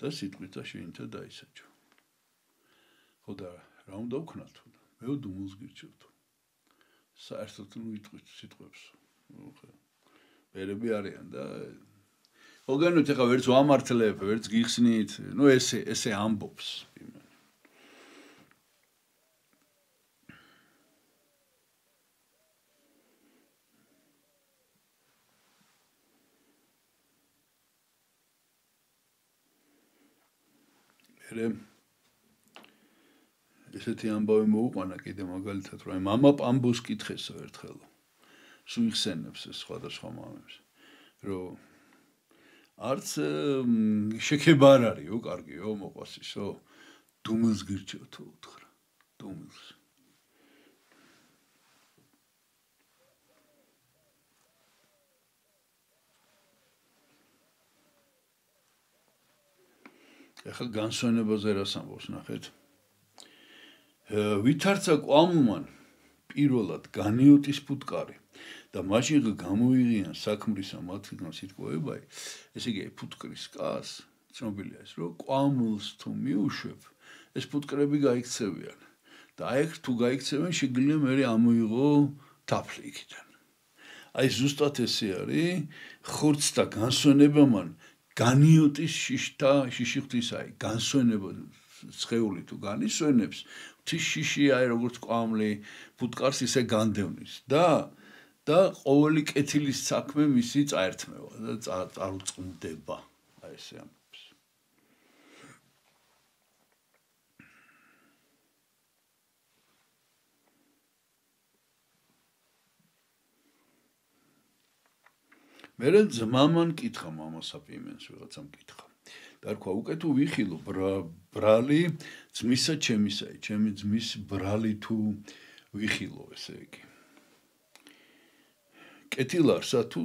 და სიტყვითა შენითა დაისაჯო ხო და რა უნდა ვქნა თუ მე დუმილს გირჩევთ საერთოდ ნუ იტყვით სიტყვებს ხო ვერები არიან და ხო განვით ახლა ვერც ვამართლებ ვერც გიხსნით ნუ ესე ამბობს ესეთი ამბავი მოუყვანა კიდე მაგალითად რომ მამა პამბოს კითხესო ერთხელ სულ იხსენებს ეს სხვადასხვა მამებს რომ არც შექება არ არისო კარგიო მოყვასისო დუმილს გირჩევთო უთხრა დუმილს ახლა განსვენებაზე რას ამბობს ნახეთ ვითარცა ყვამლმან პირველად განიოტის ფუტკარი და მაშინ გამოიღიან საქმრისა მათგან სიტყვებაი ესე იგი ფუტკრის კას ცნობილია ეს რომ ყვამლს თუ მიუშვებ ეს ფუტკრები გაიქცევიან და აი თუ გაიქცევენ შეგვიძლია მე ამოიღო თაფლი იქიდან აი ზუსტად ესე არის ხორცთა განსვენებამან განიოტის შიში ღვთისაი განსვენება სხეული თუ განისვენებს ღვთის შიში აი როგორც ყვამლი ფუტკარს ისე განდევნის და ყოველი კეთილის საქმე მისი წაერთმევა და წარუწყდება აი ესე ამბობს მერე ძმამან კითხა მამასა პიმენს ვიღაცამ კითხა. და რქვა უკვე თუ ვიხილო ბრალი ძმისა ჩემისა, ჩემი ძმის ბრალი თუ ვიხილო ესე იგი. კეთილარსა თუ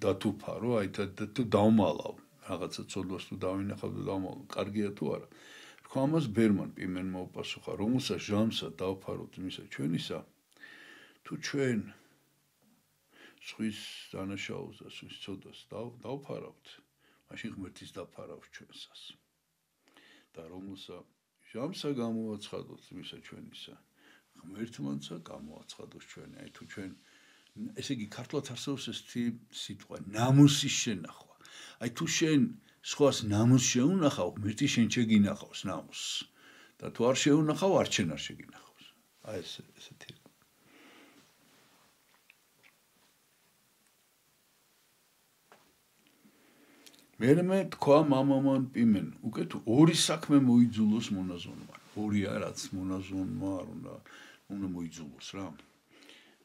დათუფარო, აი თუ დავმალავ, რაღაცა ცოდვას თუ დავინახავ და დავმალავ, კარგია თუ არა. რქვა ამას ბერმან პიმენმა უპასუხა, რომელსა ჟამსა დავფარო ძმისა ჩვენისა, თუ ჩვენ სხვის დანაშაულს და სხვის ცოდვას დავფარავთ, მაშინ ღმერთის დაფარავთ ჩვენსას. და რომელსა ჟამსა გამოაცხადოთ ძმისა ჩვენისა, ღმერთმანცა გამოაცხადოს ჩვენი. აი თუ ჩვენ ესე იგი ქართულად არსებობს ესეთი სიტყვა ნამუსის შენახვა. აი თუ შენ სხვას ნამუსს შეუნახავ, ღმერთი შენ შეგინახავს ნამუსს. და თუ არ შეუნახავ, არ შენ არ შეგინახავს. აი ესეთი. მერმე თქვა მამამან პიმენ, უკვე თუ ორი საქმე მოიძულოს მონაზონმა. ორია რაც მონაზონმა არ უნდა მოიძულოს რა.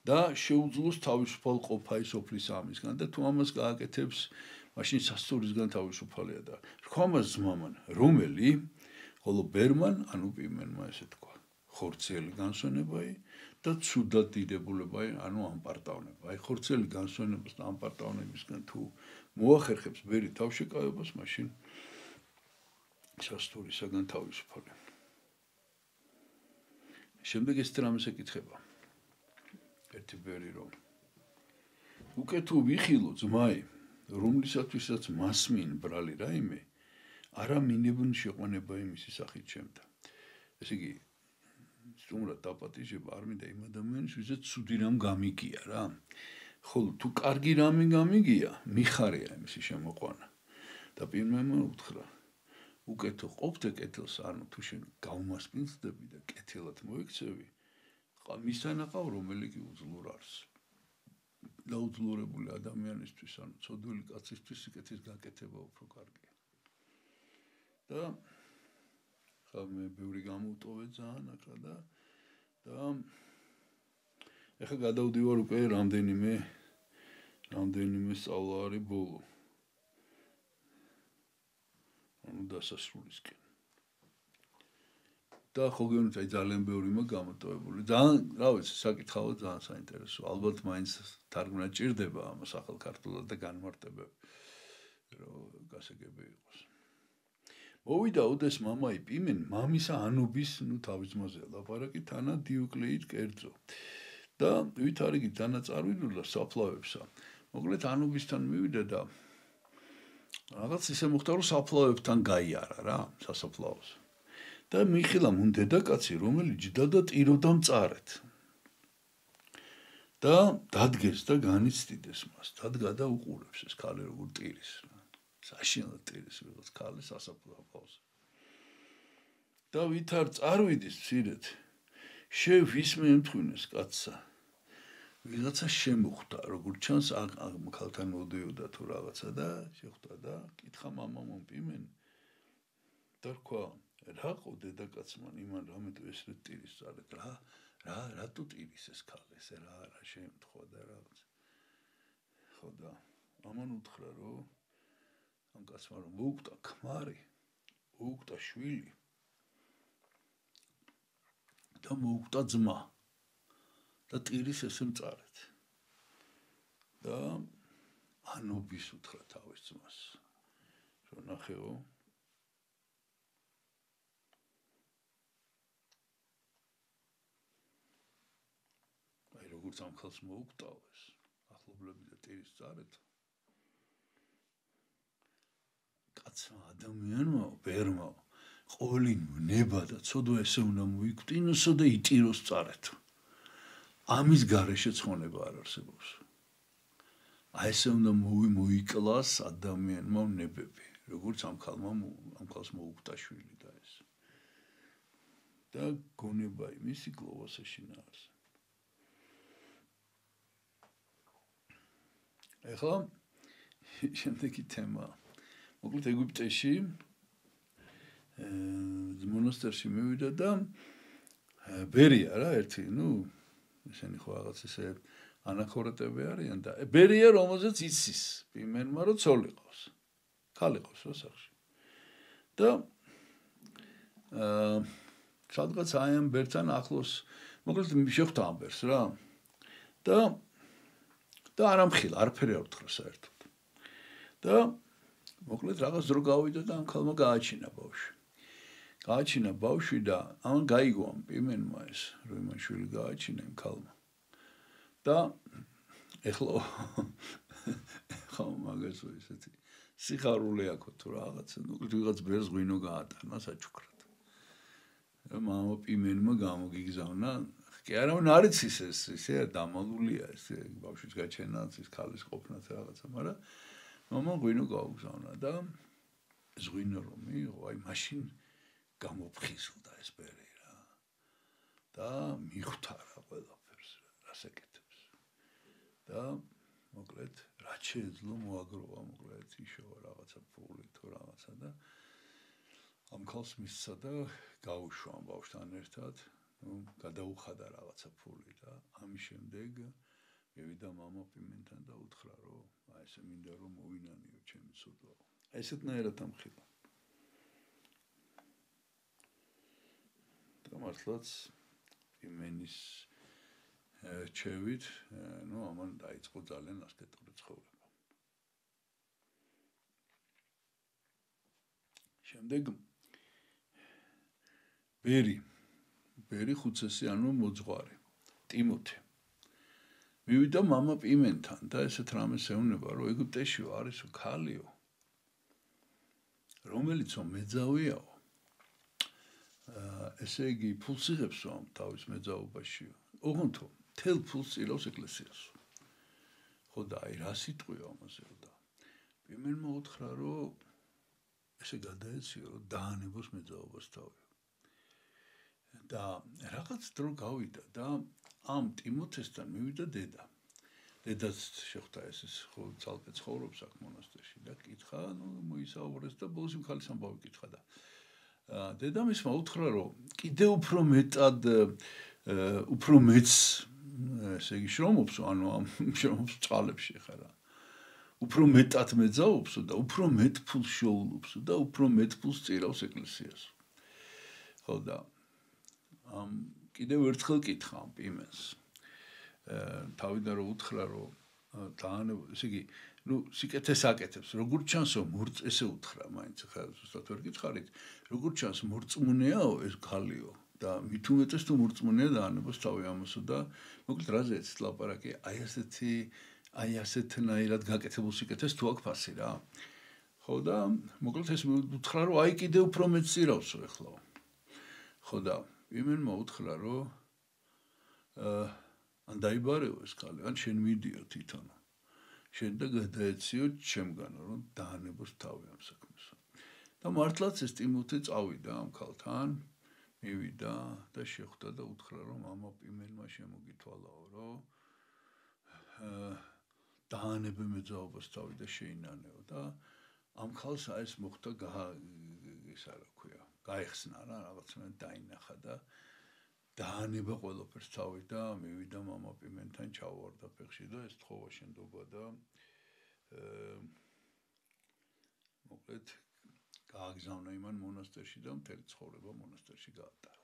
და შეუძლოს თავისუფალ ყოფა ის ოფლის ამისგან და თუ ამას გააკეთებს, მაშინ სასწორისგან თავისუფალია და რქვა მას ძმამან, რომელი, ხოლო ბერმან, ანუ პიმენმა ესე თქვა, ხორცელი განსვენებაი და ცუდად დიდებულებაი, ანუ ამპარტავნება. აი ხორცელი განსვენებას და ამპარტავნებისგან თუ მოახერხებს ბერი თავშეკავებას, მაშინ სასწორისგან თავისუფალია. შემდეგ ეს რამეს ეკითხება. ერთი ბერი რომ უკვე თუ ვიხილო ძმაი, რომლისათვისაც მასმინ ბრალი რაიმე, არა მინებუნ შეყვანება იმისი სახით ჩემთან. ესე იგი, სტუმრად დაპატიჟება არ მინდა იმ ადამიანის, ვისაც ცუდი რამ გამიგია რა. ხოლო თუ კარგი რამი გამიგია, მიხარია იმისი შემოყვანა. და პიმენმა უთხრა, უკვე თუ ყოფთე კეთილს, ანუ თუ შენ გაუმასპინძლდები და კეთილად მოიქცევი, მისანაყავ რომელი კი უძლურ არის. დაუძლურებული ადამიანისთვის, ანუ ცოდვილი კაცისთვის სიკეთის გაკეთება უფრო კარგია. და ხა მე ბევრი გამოვტოვე ძალიან ახლა და ეხლა გადავდივარ უკვე რამდენიმე სწავლა არის ბოლო. ანუ დასასრულისკენ. და ხო გეუბნით, აი ძალიან ბევრი მაქვს გამოტოვებული. ძალიან, რა ვიცი, საკითხავო ძალიან საინტერესო. ალბათ მაინც თარგმნა ჭირდება ამას ახალ ქართულად და განმარტებები, რომ გასაგები იყოს. მოვიდა უდეს მამაი პიმენ, მამისა ანუბის, თავის ძმაზე ლაპარაკი თანა დიოკლეიდ კერძო. და ვით არ იგი დანაწარვიდულა საფლავებსა. მოკლედ ანუბისთან მივიდა და რაღაც ისე მოხდა, რომ საფლავებთან გაიარა რა, სასაფლაოს. და მიხილა მუნ დედაკაცი, რომელი ჯდა და ტიროდა მწარეთ. და დადგეს და განიცდიდეს მას. დადგა და უყურებს ეს ქალი როგორ ტირის. საშინლად ტირის როგორც ქალი სასაფლაოს. და ვით არ წარვიდის მცირედ, ვის მეემთხვინეს კაცსა. ვიღაცა შემოხვდა, როგორ ჩანს ქალთან მოდიოდა თუ რაღაცა და შეხვდა და კითხა მამამ პიმენ. და რქვა, რაყო დედაკაცმან იმან რამე თუ ეს ტირის წარეთ რატო ტირის ეს ქალი ესე რა შეემთხვა და რაღაც. ხო და ამან უთხრა რომ ამ კაცმა რომ მოუკვდა ქმარი, მოუკვდა შვილი და მოუკვდა ძმა და ტირის ესე მწარეთ. და ანობის უთხრა თავის ძმას, რომ ნახეო როგორც ამ ხალხს მოუკვდავეს, ახლობლები და ტირის წარეთ. კაცმა ადამიანმა, ბერმა, ყოველი ნება და ცოდვა ესე უნდა მოიკვდინოსო და იტიროს წარეთო. ამის გარეშე ცხონება არ არსებობს. აი ესე უნდა მოიკლას ადამიანმა ნებები, როგორც ამ ხალხს მოუკვდა შვილი და ეს. და გონება იმისი გლოვას ეშინაარს. ეხლა შემდეგი თემა. მოკლედ ეგვიპტეში მონასტერში მივიდა და ბერია რა ერთი, ესენი ხო რაღაც ესე ანახორეტები არიან და ბერია რომელზეც იცის პიმენმა რომ ცოლი ყავს. ქალი ყავს რა სახში. და სადღაც აი ამ ბერთან ახლოს მოკლედ შეხვდა ამ ბერს რა. და არ ამხილა, არაფერი არ უთხრა საერთოდ. და მოკლედ რაღაც დრო გავიდა და ამ ქალმა გააჩინა ბავშვი. გააჩინა ბავშვი და ამან გაიგო ამ პიმენმა ეს, რომ იმან შვილი გააჩინა იმ ქალმა. და ეხლა მაგას ისეთი სიხარული აქვს თუ რაღაცა, მოკლედ ვიღაც ბერს ღვინო გაატანა საჩუქრად. მამა პიმენმა გამოგიგზავნა, კი არა მან არ იცის ეს, ისე დამალულია ეს ბავშვის გაჩენაც, ის ქალის ყოფნაც რაღაცა, მაგრამ მამა ღვინო გაუგზავნა და ეს ღვინო რომ მიიღო, აი მაშინ გამოფხიზლდა ეს ბერი რა. და მიხვთარა ყველაფერს, რას ეკეთებს. და მოკლედ რაც შეეძლო მოაგროვა, მოკლედ იშოვა რაღაცა ფული თუ რაღაცა და ამ ქალს მისცა და გაუშვა ამ ბავშვთან ერთად, გადაუხადა რაღაცა ფული და ამის შემდეგ მივიდა მამა პიმენთან და უთხრა რომ აი ესე მინდა რომ მოვინანიო ჩემი ცოდვა. ესეთნაირად ამხილა. და მართლაც პიმენის ჩევით, ამან დაიწყო ძალიან ასკეტური ცხოვრება. შემდეგ ბერი ხუცესი, ანუ მოძღვარი, ტიმოთე. მივიდა მამა პიმენთან და ესეთ რამეს ეუბნება, რომ ეგვიპტეში არის ქალიო, რომელიც მეძავიაო. ესე იგი, ფულს იღებს ამ თავის მეძაობაში. ოღონდ თელ ფულს ილავს ეკლესიას. ხო და აი რა სიტყვია ამაზე და პიმენმა უთხრა, რომ ესე გადაეციო, რომ დაანებოს მეძაობას თავი. და რაღაც დრო გავიდა და ამ ტიმოთესთან მივიდა დედა. დედაც შეხვდა ეს ხო ძალკე ცხოვრობს აქ მონასტერში და კითხა, მოისაუბრეს და ბოლოს იმ ქალის ამბავი კითხა და დედამ ისმა უთხრა, რომ კიდე უფრო მეტად უფრო მეც ესე იგი შრომობს, ანუ ამ შრომობს წყალებში ხარა. უფრო მეტად მეძაობს და უფრო მეტ ფულს შეულობს და უფრო მეტ ფულს წირავს ეკლესიას. ხო და კიდევ ერთხელ კითხა ამ პიმენს. თავიდან რომ უთხრა, რომ ესე იგი, სიკეთეს აკეთებს, როგორ ჩანსო მურწ ესე უთხრა, მაინც ხა ზუსტად ვერ გითხარით, როგორ ჩანს მურწმუნეაო ეს ქალიო და მით უმეტეს თუ მურწმუნეა დაანებოს თავი ამასო და მოკლედ რაზეც ლაპარაკი, აი ასეთნაირად გაკეთებულ სიკეთეს თუ აქ ფასი რა. ხო და მოკლედ ეს უთხრა, რომ აი კიდევ უფრო მეც წირავსო ეხლა. ხო და პიმენმა უთხრა, რომ ან დაიბარეო ეს ქალი, ან შენ მიდიო თვითონ. შენ და გადაეციო ჩემგანო, რომ დაანებოს თავი ამ საქმესო. და მართლაც ეს ტიმოთე წავიდა ამ ქალთან, მივიდა და შეხვდა და უთხრა, რომ მამა პიმენმა შემოგითვალაო, რომ დაანებე მეძაობას თავი და შეინანეო და ამ ქალს ეს მოხდა ისა რა ქვია, გაიხსნა რა, რაღაცნაირად დაინახა და დაანება ყველაფერს თავი და მივიდა მამა პიმენთან ჩავარდა ფეხში და ეს თხოვა შენდობა და მოკლედ გააგზავნა იმან მონასტერში და მთელი ცხოვრება მონასტერში გაატარა.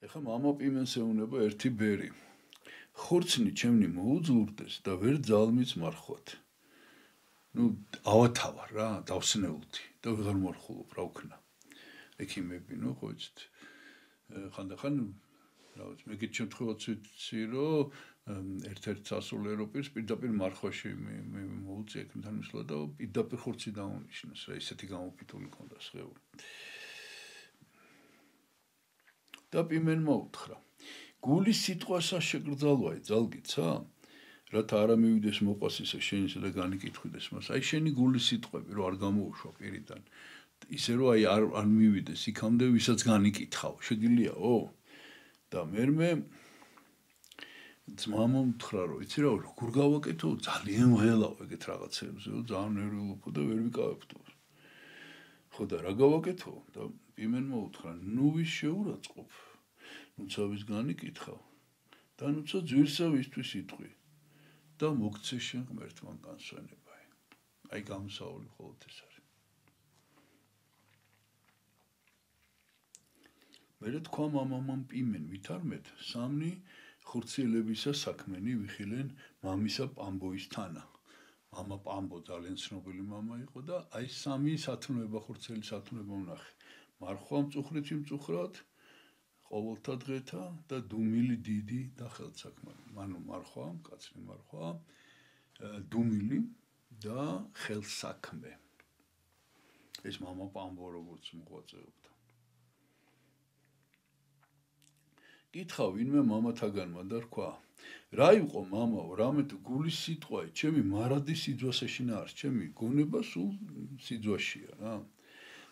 ეხლა მამა პიმენს ეუბნება ერთი ბერი. ხორცნი ჩემნი მოუძლურდეს და ვერ ძალმის მარხვათ. ავათავარ რა, დავსნეულდი და ვეღარ მარხულობ რა ვქნა. ექიმები, ხო იცით, ხანდახან რაღაც მეგეთ შემთხვევაც ვიცი, რომ ერთ-ერთ სასულიერო პირს პირდაპირ მარხვაში მოუწია ექიმთან მისვლა და პირდაპირ ხორცი დაუნიშნეს, რა ისეთი გამოფიტული ქონდა სხეული. და პიმენმა უთხრა, გულის სიტყვასა შეგრძალვაი ძალგიცა, რათა არა მივიდეს მოყვასისა შენისა და განიკითხვიდეს მას. აი შენი გულის სიტყვები რომ არ გამოუშვა პირიდან. ისე რომ აი არ მივიდეს იქამდე ვისაც განიკითხავ, შეგიძლიაო? და მერმე ძმამ უთხრა, რომ იცი რა, როგორ გავაკეთო, ძალიან ღელავ ეგეთ რაღაცებზე, ძალიან ნერვიულობ და ვერ ვიკავებდო. ხო და რა გავაკეთო? და პიმენმა უთხრა, ნუ ვის შეურაცხყოფ, ნუცავისგანი კითხავ და ნუცა ძვირსა ვისთვის იტყვი და მოგცე შენ ღმერთმა განსვენება. აი გამოსავალი მხოლოდ ეს არის. მერე თქვა მამამ პიმენ ვითარმეთ სამნი ხურციელებისა საქმენი ვიხილენ მამისა პამბოის თანა. მამა პამბო ძალიან ცნობილი მამა იყო და აი სამი სათნოება ხურციელი სათნოება ვნახე. მარხვა მწუხრით იმწუხრად ყოველთა დღეთა და დუმილი დიდი და ხელსაქმანი. მანუ მარხვა, კაცრი მარხვა, დუმილი და ხელსაქმე. ეს მამა პამბო როგორც მოღვაწეობდა. კითხა ვინმე მამათაგანმა და რქვა რა იყო მამაო რამე თუ გულის სიტყვაა ჩემი მარადი სიძვასეში ნარ ჩემი გონება სულ სიძვაშია რა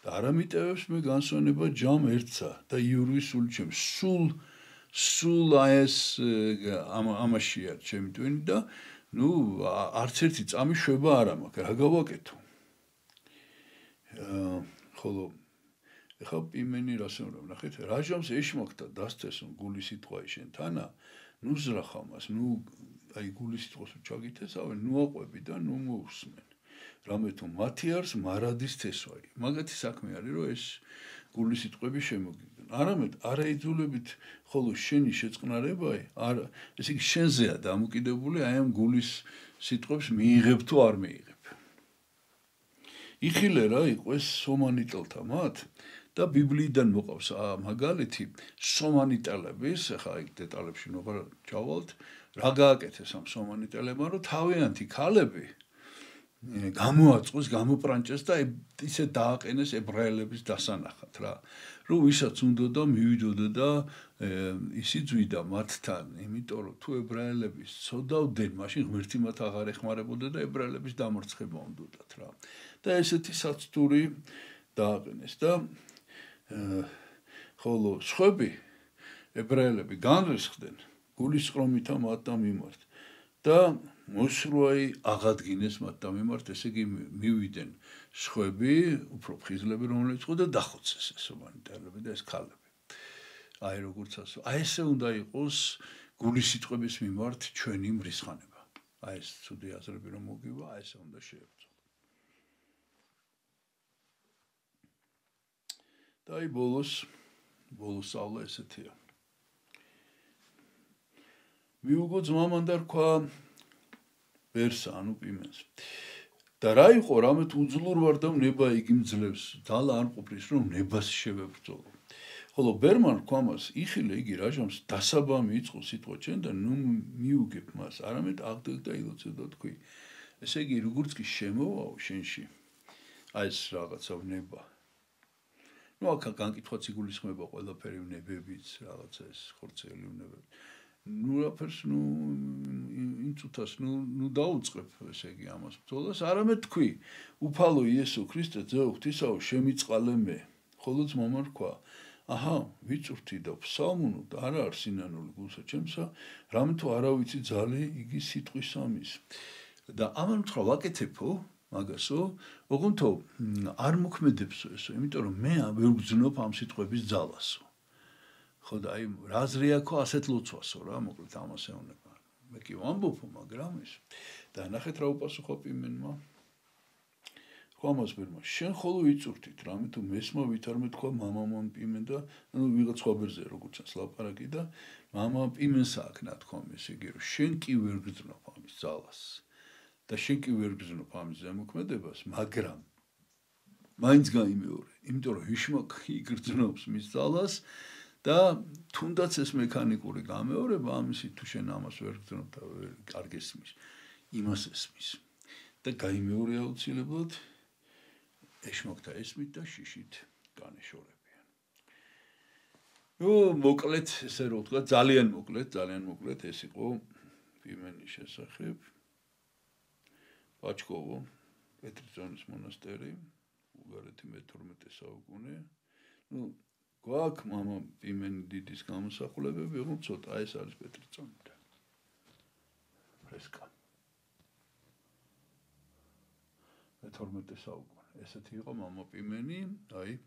და არ ამიტევებს მე განსვენება ჯამ ერთსა და იური სულ ჩემ სულ ეს ამაშია ჩემი ტვინი და ნუ არც ერთი წამი შვება არ მაქვს რა გავაკეთო ხოლო ეხა პიმენი რასეუნა ნახეთ რაჟამს ეშმაკთა დასწესონ გულის სიტყვაა შენ თანა ნუ ზრახამას ნუ აი გულის სიტყვას ჩაგითესავენ ნუ აყვები და ნუ მოусმენ რამე თუ მათი არის მარადის თესვაი მაგათი საქმე არის რომ ეს გულის სიტყვები შემოგიდგენ არამედ არაიძულებით ხოლო შენი შეწყნარებაი არ ესე იგი შენზეა დამოკიდებული აი ამ გულის სიტყვებს მიიღებ თუ არ მიიღებ იხილე რა იყოს სომანიტელთა მათ და ბიბლიიდან მოყავს მაგალითი სომანიტელების ახლა იქ დეტალებში ნოღარ ჩავალთ რა გააკეთეს ამ სომანიტელებმა რომ თავიანთი ქალები გამოაწყოს გამოპრანჭეს და ისე დააყენეს ებრაელების დასანახად რა რომ ვისაც უნდა და მივიდოდა და ისიძვიდა მათთან იმიტომ რომ თუ ებრაელების ცოდავდნენ მაშინ ღმერთი მათ აღარ ეხმარებოდა და ებრაელების დამარცხება უნდათ რა და ესეთი საცტური დააყენეს და ხოლო სხვები ებრაელები განრისხდნენ გულისყრომითა მათთან მიმართ და მოსრუაი აღადგინეს მათთან მიმართ ესე იგი მივიდნენ სხვები უფრო ფხიზლები რომლებიც იყო და დახოცეს ეს სომანიტელები და ეს ქალები აი როგორც ასე აი ესე უნდა იყოს გულის სიტყვების მიმართ ჩვენი მრისხანება აი ეს ცუდი აზრები რომ მოგივა აი ესე უნდა შეებწო და აი ბოლოს სწავლა ესეთია მიუგო ძმამან და რქვა ვერსა ანუ პიმენს და რა იყო რამე თუ უძლურ ვარ და ნება იგი მძლევს ძალა არ ყოფნის რომ ნებას შევებრძოლო ხოლო ბერმან რქვამას იხილე იგი რაჟამს დასაბამი იწყო სიტყვა ჩვენ და ნუ მიუგებ მას არამედ აღდგ და ილოცე და თქვი ესე იგი როგორც კი შემოვაო შენში აი ეს რაღაცა ნება ну აქ განკითხვაც იგულისხმება ყველაფერი ნებებიც რაღაცა ეს ხორცელი ნებები ну რაფერს ну ინცუთას ну დაუწყებ ესე იგი ამას ბრძოლას არამედ თქვი უფალო იესო ქრისტე ძე ღვთისაო შემიწყალე მე ხოლო ძმამა რქვა აჰა ვიწურთი და ფსალმუნო და არა არ სინანული გულსა ჩემსა რამ თუ არა ვიცი ძალი იგი სიტყვის ამის და ამან თქვა ვაკეთებო მაგასო ოღონდ არ მოქმედებსო ესო იმიტომ რომ მე ვერ ვგზნობ ამ სიტყვების ძალასო ხო და აი რაზრია ხო ასეთ ლოცვასო რა მოკლედ ამას ეუბნება მე კი ვამბობო მაგრამ ის და ნახეთ რა უპასუხა პიმენმა ხომას ბერმა შენ ხოლო იწურთით რამე თუ მესმა ვითარმე თქვა მამამ პიმენ და ანუ ვიღაც ხვაბერზე როგორც ჩანს ლაპარაკი და მამა პიმენს აქნა თქვა ესე იგი რომ შენ კი ვერ გძნობ ამის ძალას და შენ კი ვერ გძნობ ამის ზემოქმედებას მაგრამ მაინც გაიმეორე იმიტომ რომ ჰიშმაკ იგრძნობს მის ძალას და თუნდაც ეს მექანიკური გამეორება ამისი თუ შენ ამას ვერ გძნობ და ვერ კარგ ესმის იმას ესმის და გაიმეორე აუცილებლად ეშმაკთა ესმით და შიშით განეშორებიან ნუ მოკლედ ესე რომ ვთქვა ძალიან მოკლედ ეს იყო პიმენის შესახებ პაჩკოვო პეტრიწონის მონასტერი უგარეთი მე-12 საუკუნე ნუ გვაქვს მამა პიმენი დიდის გამოსახულებები ოღონდ ცოტა ეს არის პეტრიწონიდან ფრესკა მე-12 საუკუნე ესეთი იყო მამა პიმენი აი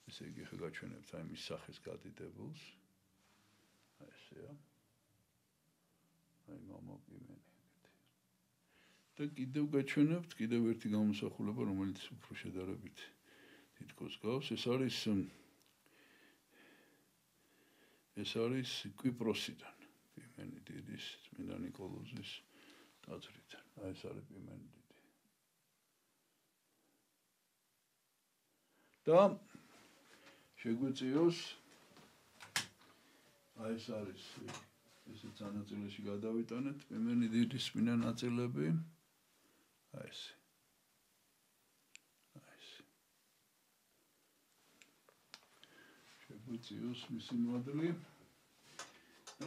ესე იგი ხა გაჩვენებთ აი მის სახეს გადიდებულს ესეა. აი მამაკიმენი. და კიდევ გაჩვენებთ კიდევ ერთი გამოსახულება, რომელიც უფრო შედარებით თითქოს გავს, ეს არის კვიპროსიდან, პიმენი დიდის, წმინდა ნიკოლოზის ტაძრიდან. აი ეს არის პიმენი დიდი. და შეგვეციოს აი ეს არის ესეც ანაწილეში გადავიტანეთ პიმენი დიდის წმინდა ნაწილები. აი ეს. შეგვეციოს მისი მადლი.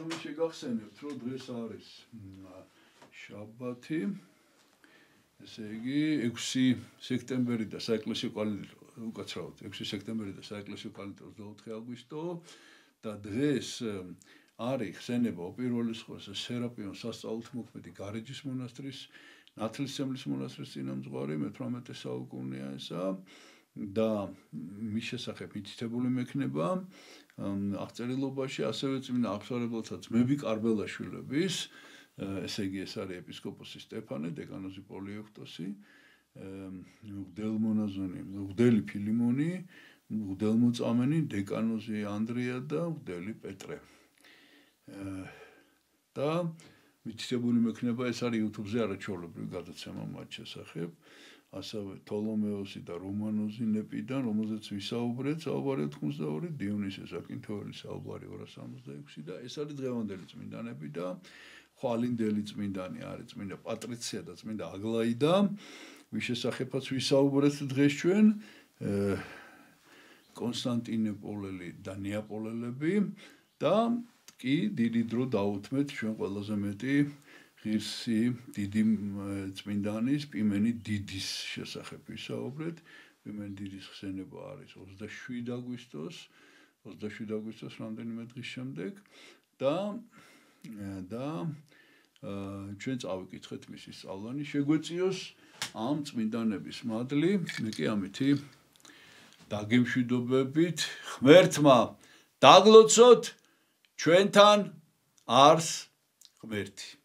რომ შეგახსენებთ, რომ დღეს არის შაბათი. ესე იგი 6 სექტემბერი და საეკლესიო კალენდარი, უკაცრავად 6 სექტემბერი და საეკლესიო კალენდარი 24 აგვისტო და დღეს არის ხსენება უპირველეს ყოვლისა სერაპიონ სასწაულთმოქმედი გარეჯის მონასტრის ნათლისმცემლის მონასტრის წინამძღვარი მე-18 საუკუნეა ესა და მის შესახებ მითითებული მექნება აღწერილობაში ასევე წმინდა აღსარებელთა ძმები კარბელაშვილების ესე იგი ეს არის ეპისკოპოსი სტეფანე, დეკანოზი პოლიევტოსი, მღვდელმონაზონი, მღვდელი ფილიმონი, მღვდელმოწამენი, დეკანოზი ანდრია და მღვდელი პეტრე. და მითითებული მექნება ეს არის YouTube-ზე არაჩვეულებრივი გადაცემა მათ შესახებ. ასევე თოლომეოსი და რომანოზი ნეპიდან, რომელზეც ვისაუბრეთ, საუბარი 82, დიონისე საკინთოველი საუბარი 266 და ეს არის დღევანდელი წმინდანები და ხვალინდელი წმინდანი არის წმინდა პატრიცია და წმინდა აგლაიდა, ვის შესახებაც ვისაუბრეთ დღეს ჩვენ, კონსტანტინოპოლელი და ნეაპოლელები და კი დიდი დრო დაუთმეთ ჩვენ ყველაზე მეტი ღირსი დიდი წმინდანის პიმენი დიდის შესახებ ვისაუბრეთ. პიმენი დიდის ხსენება არის 27 აგვისტოს რამდენიმე დღის შემდეგ და ჩვენ წავიკითხეთ მისი სწავლანი, შეგვეციოს ამ წმინდანების მადლი, მე კი ამითი დაგემშვიდობებით ღმერთმა დაგლოცოთ ჩვენთან არს ღმერთი.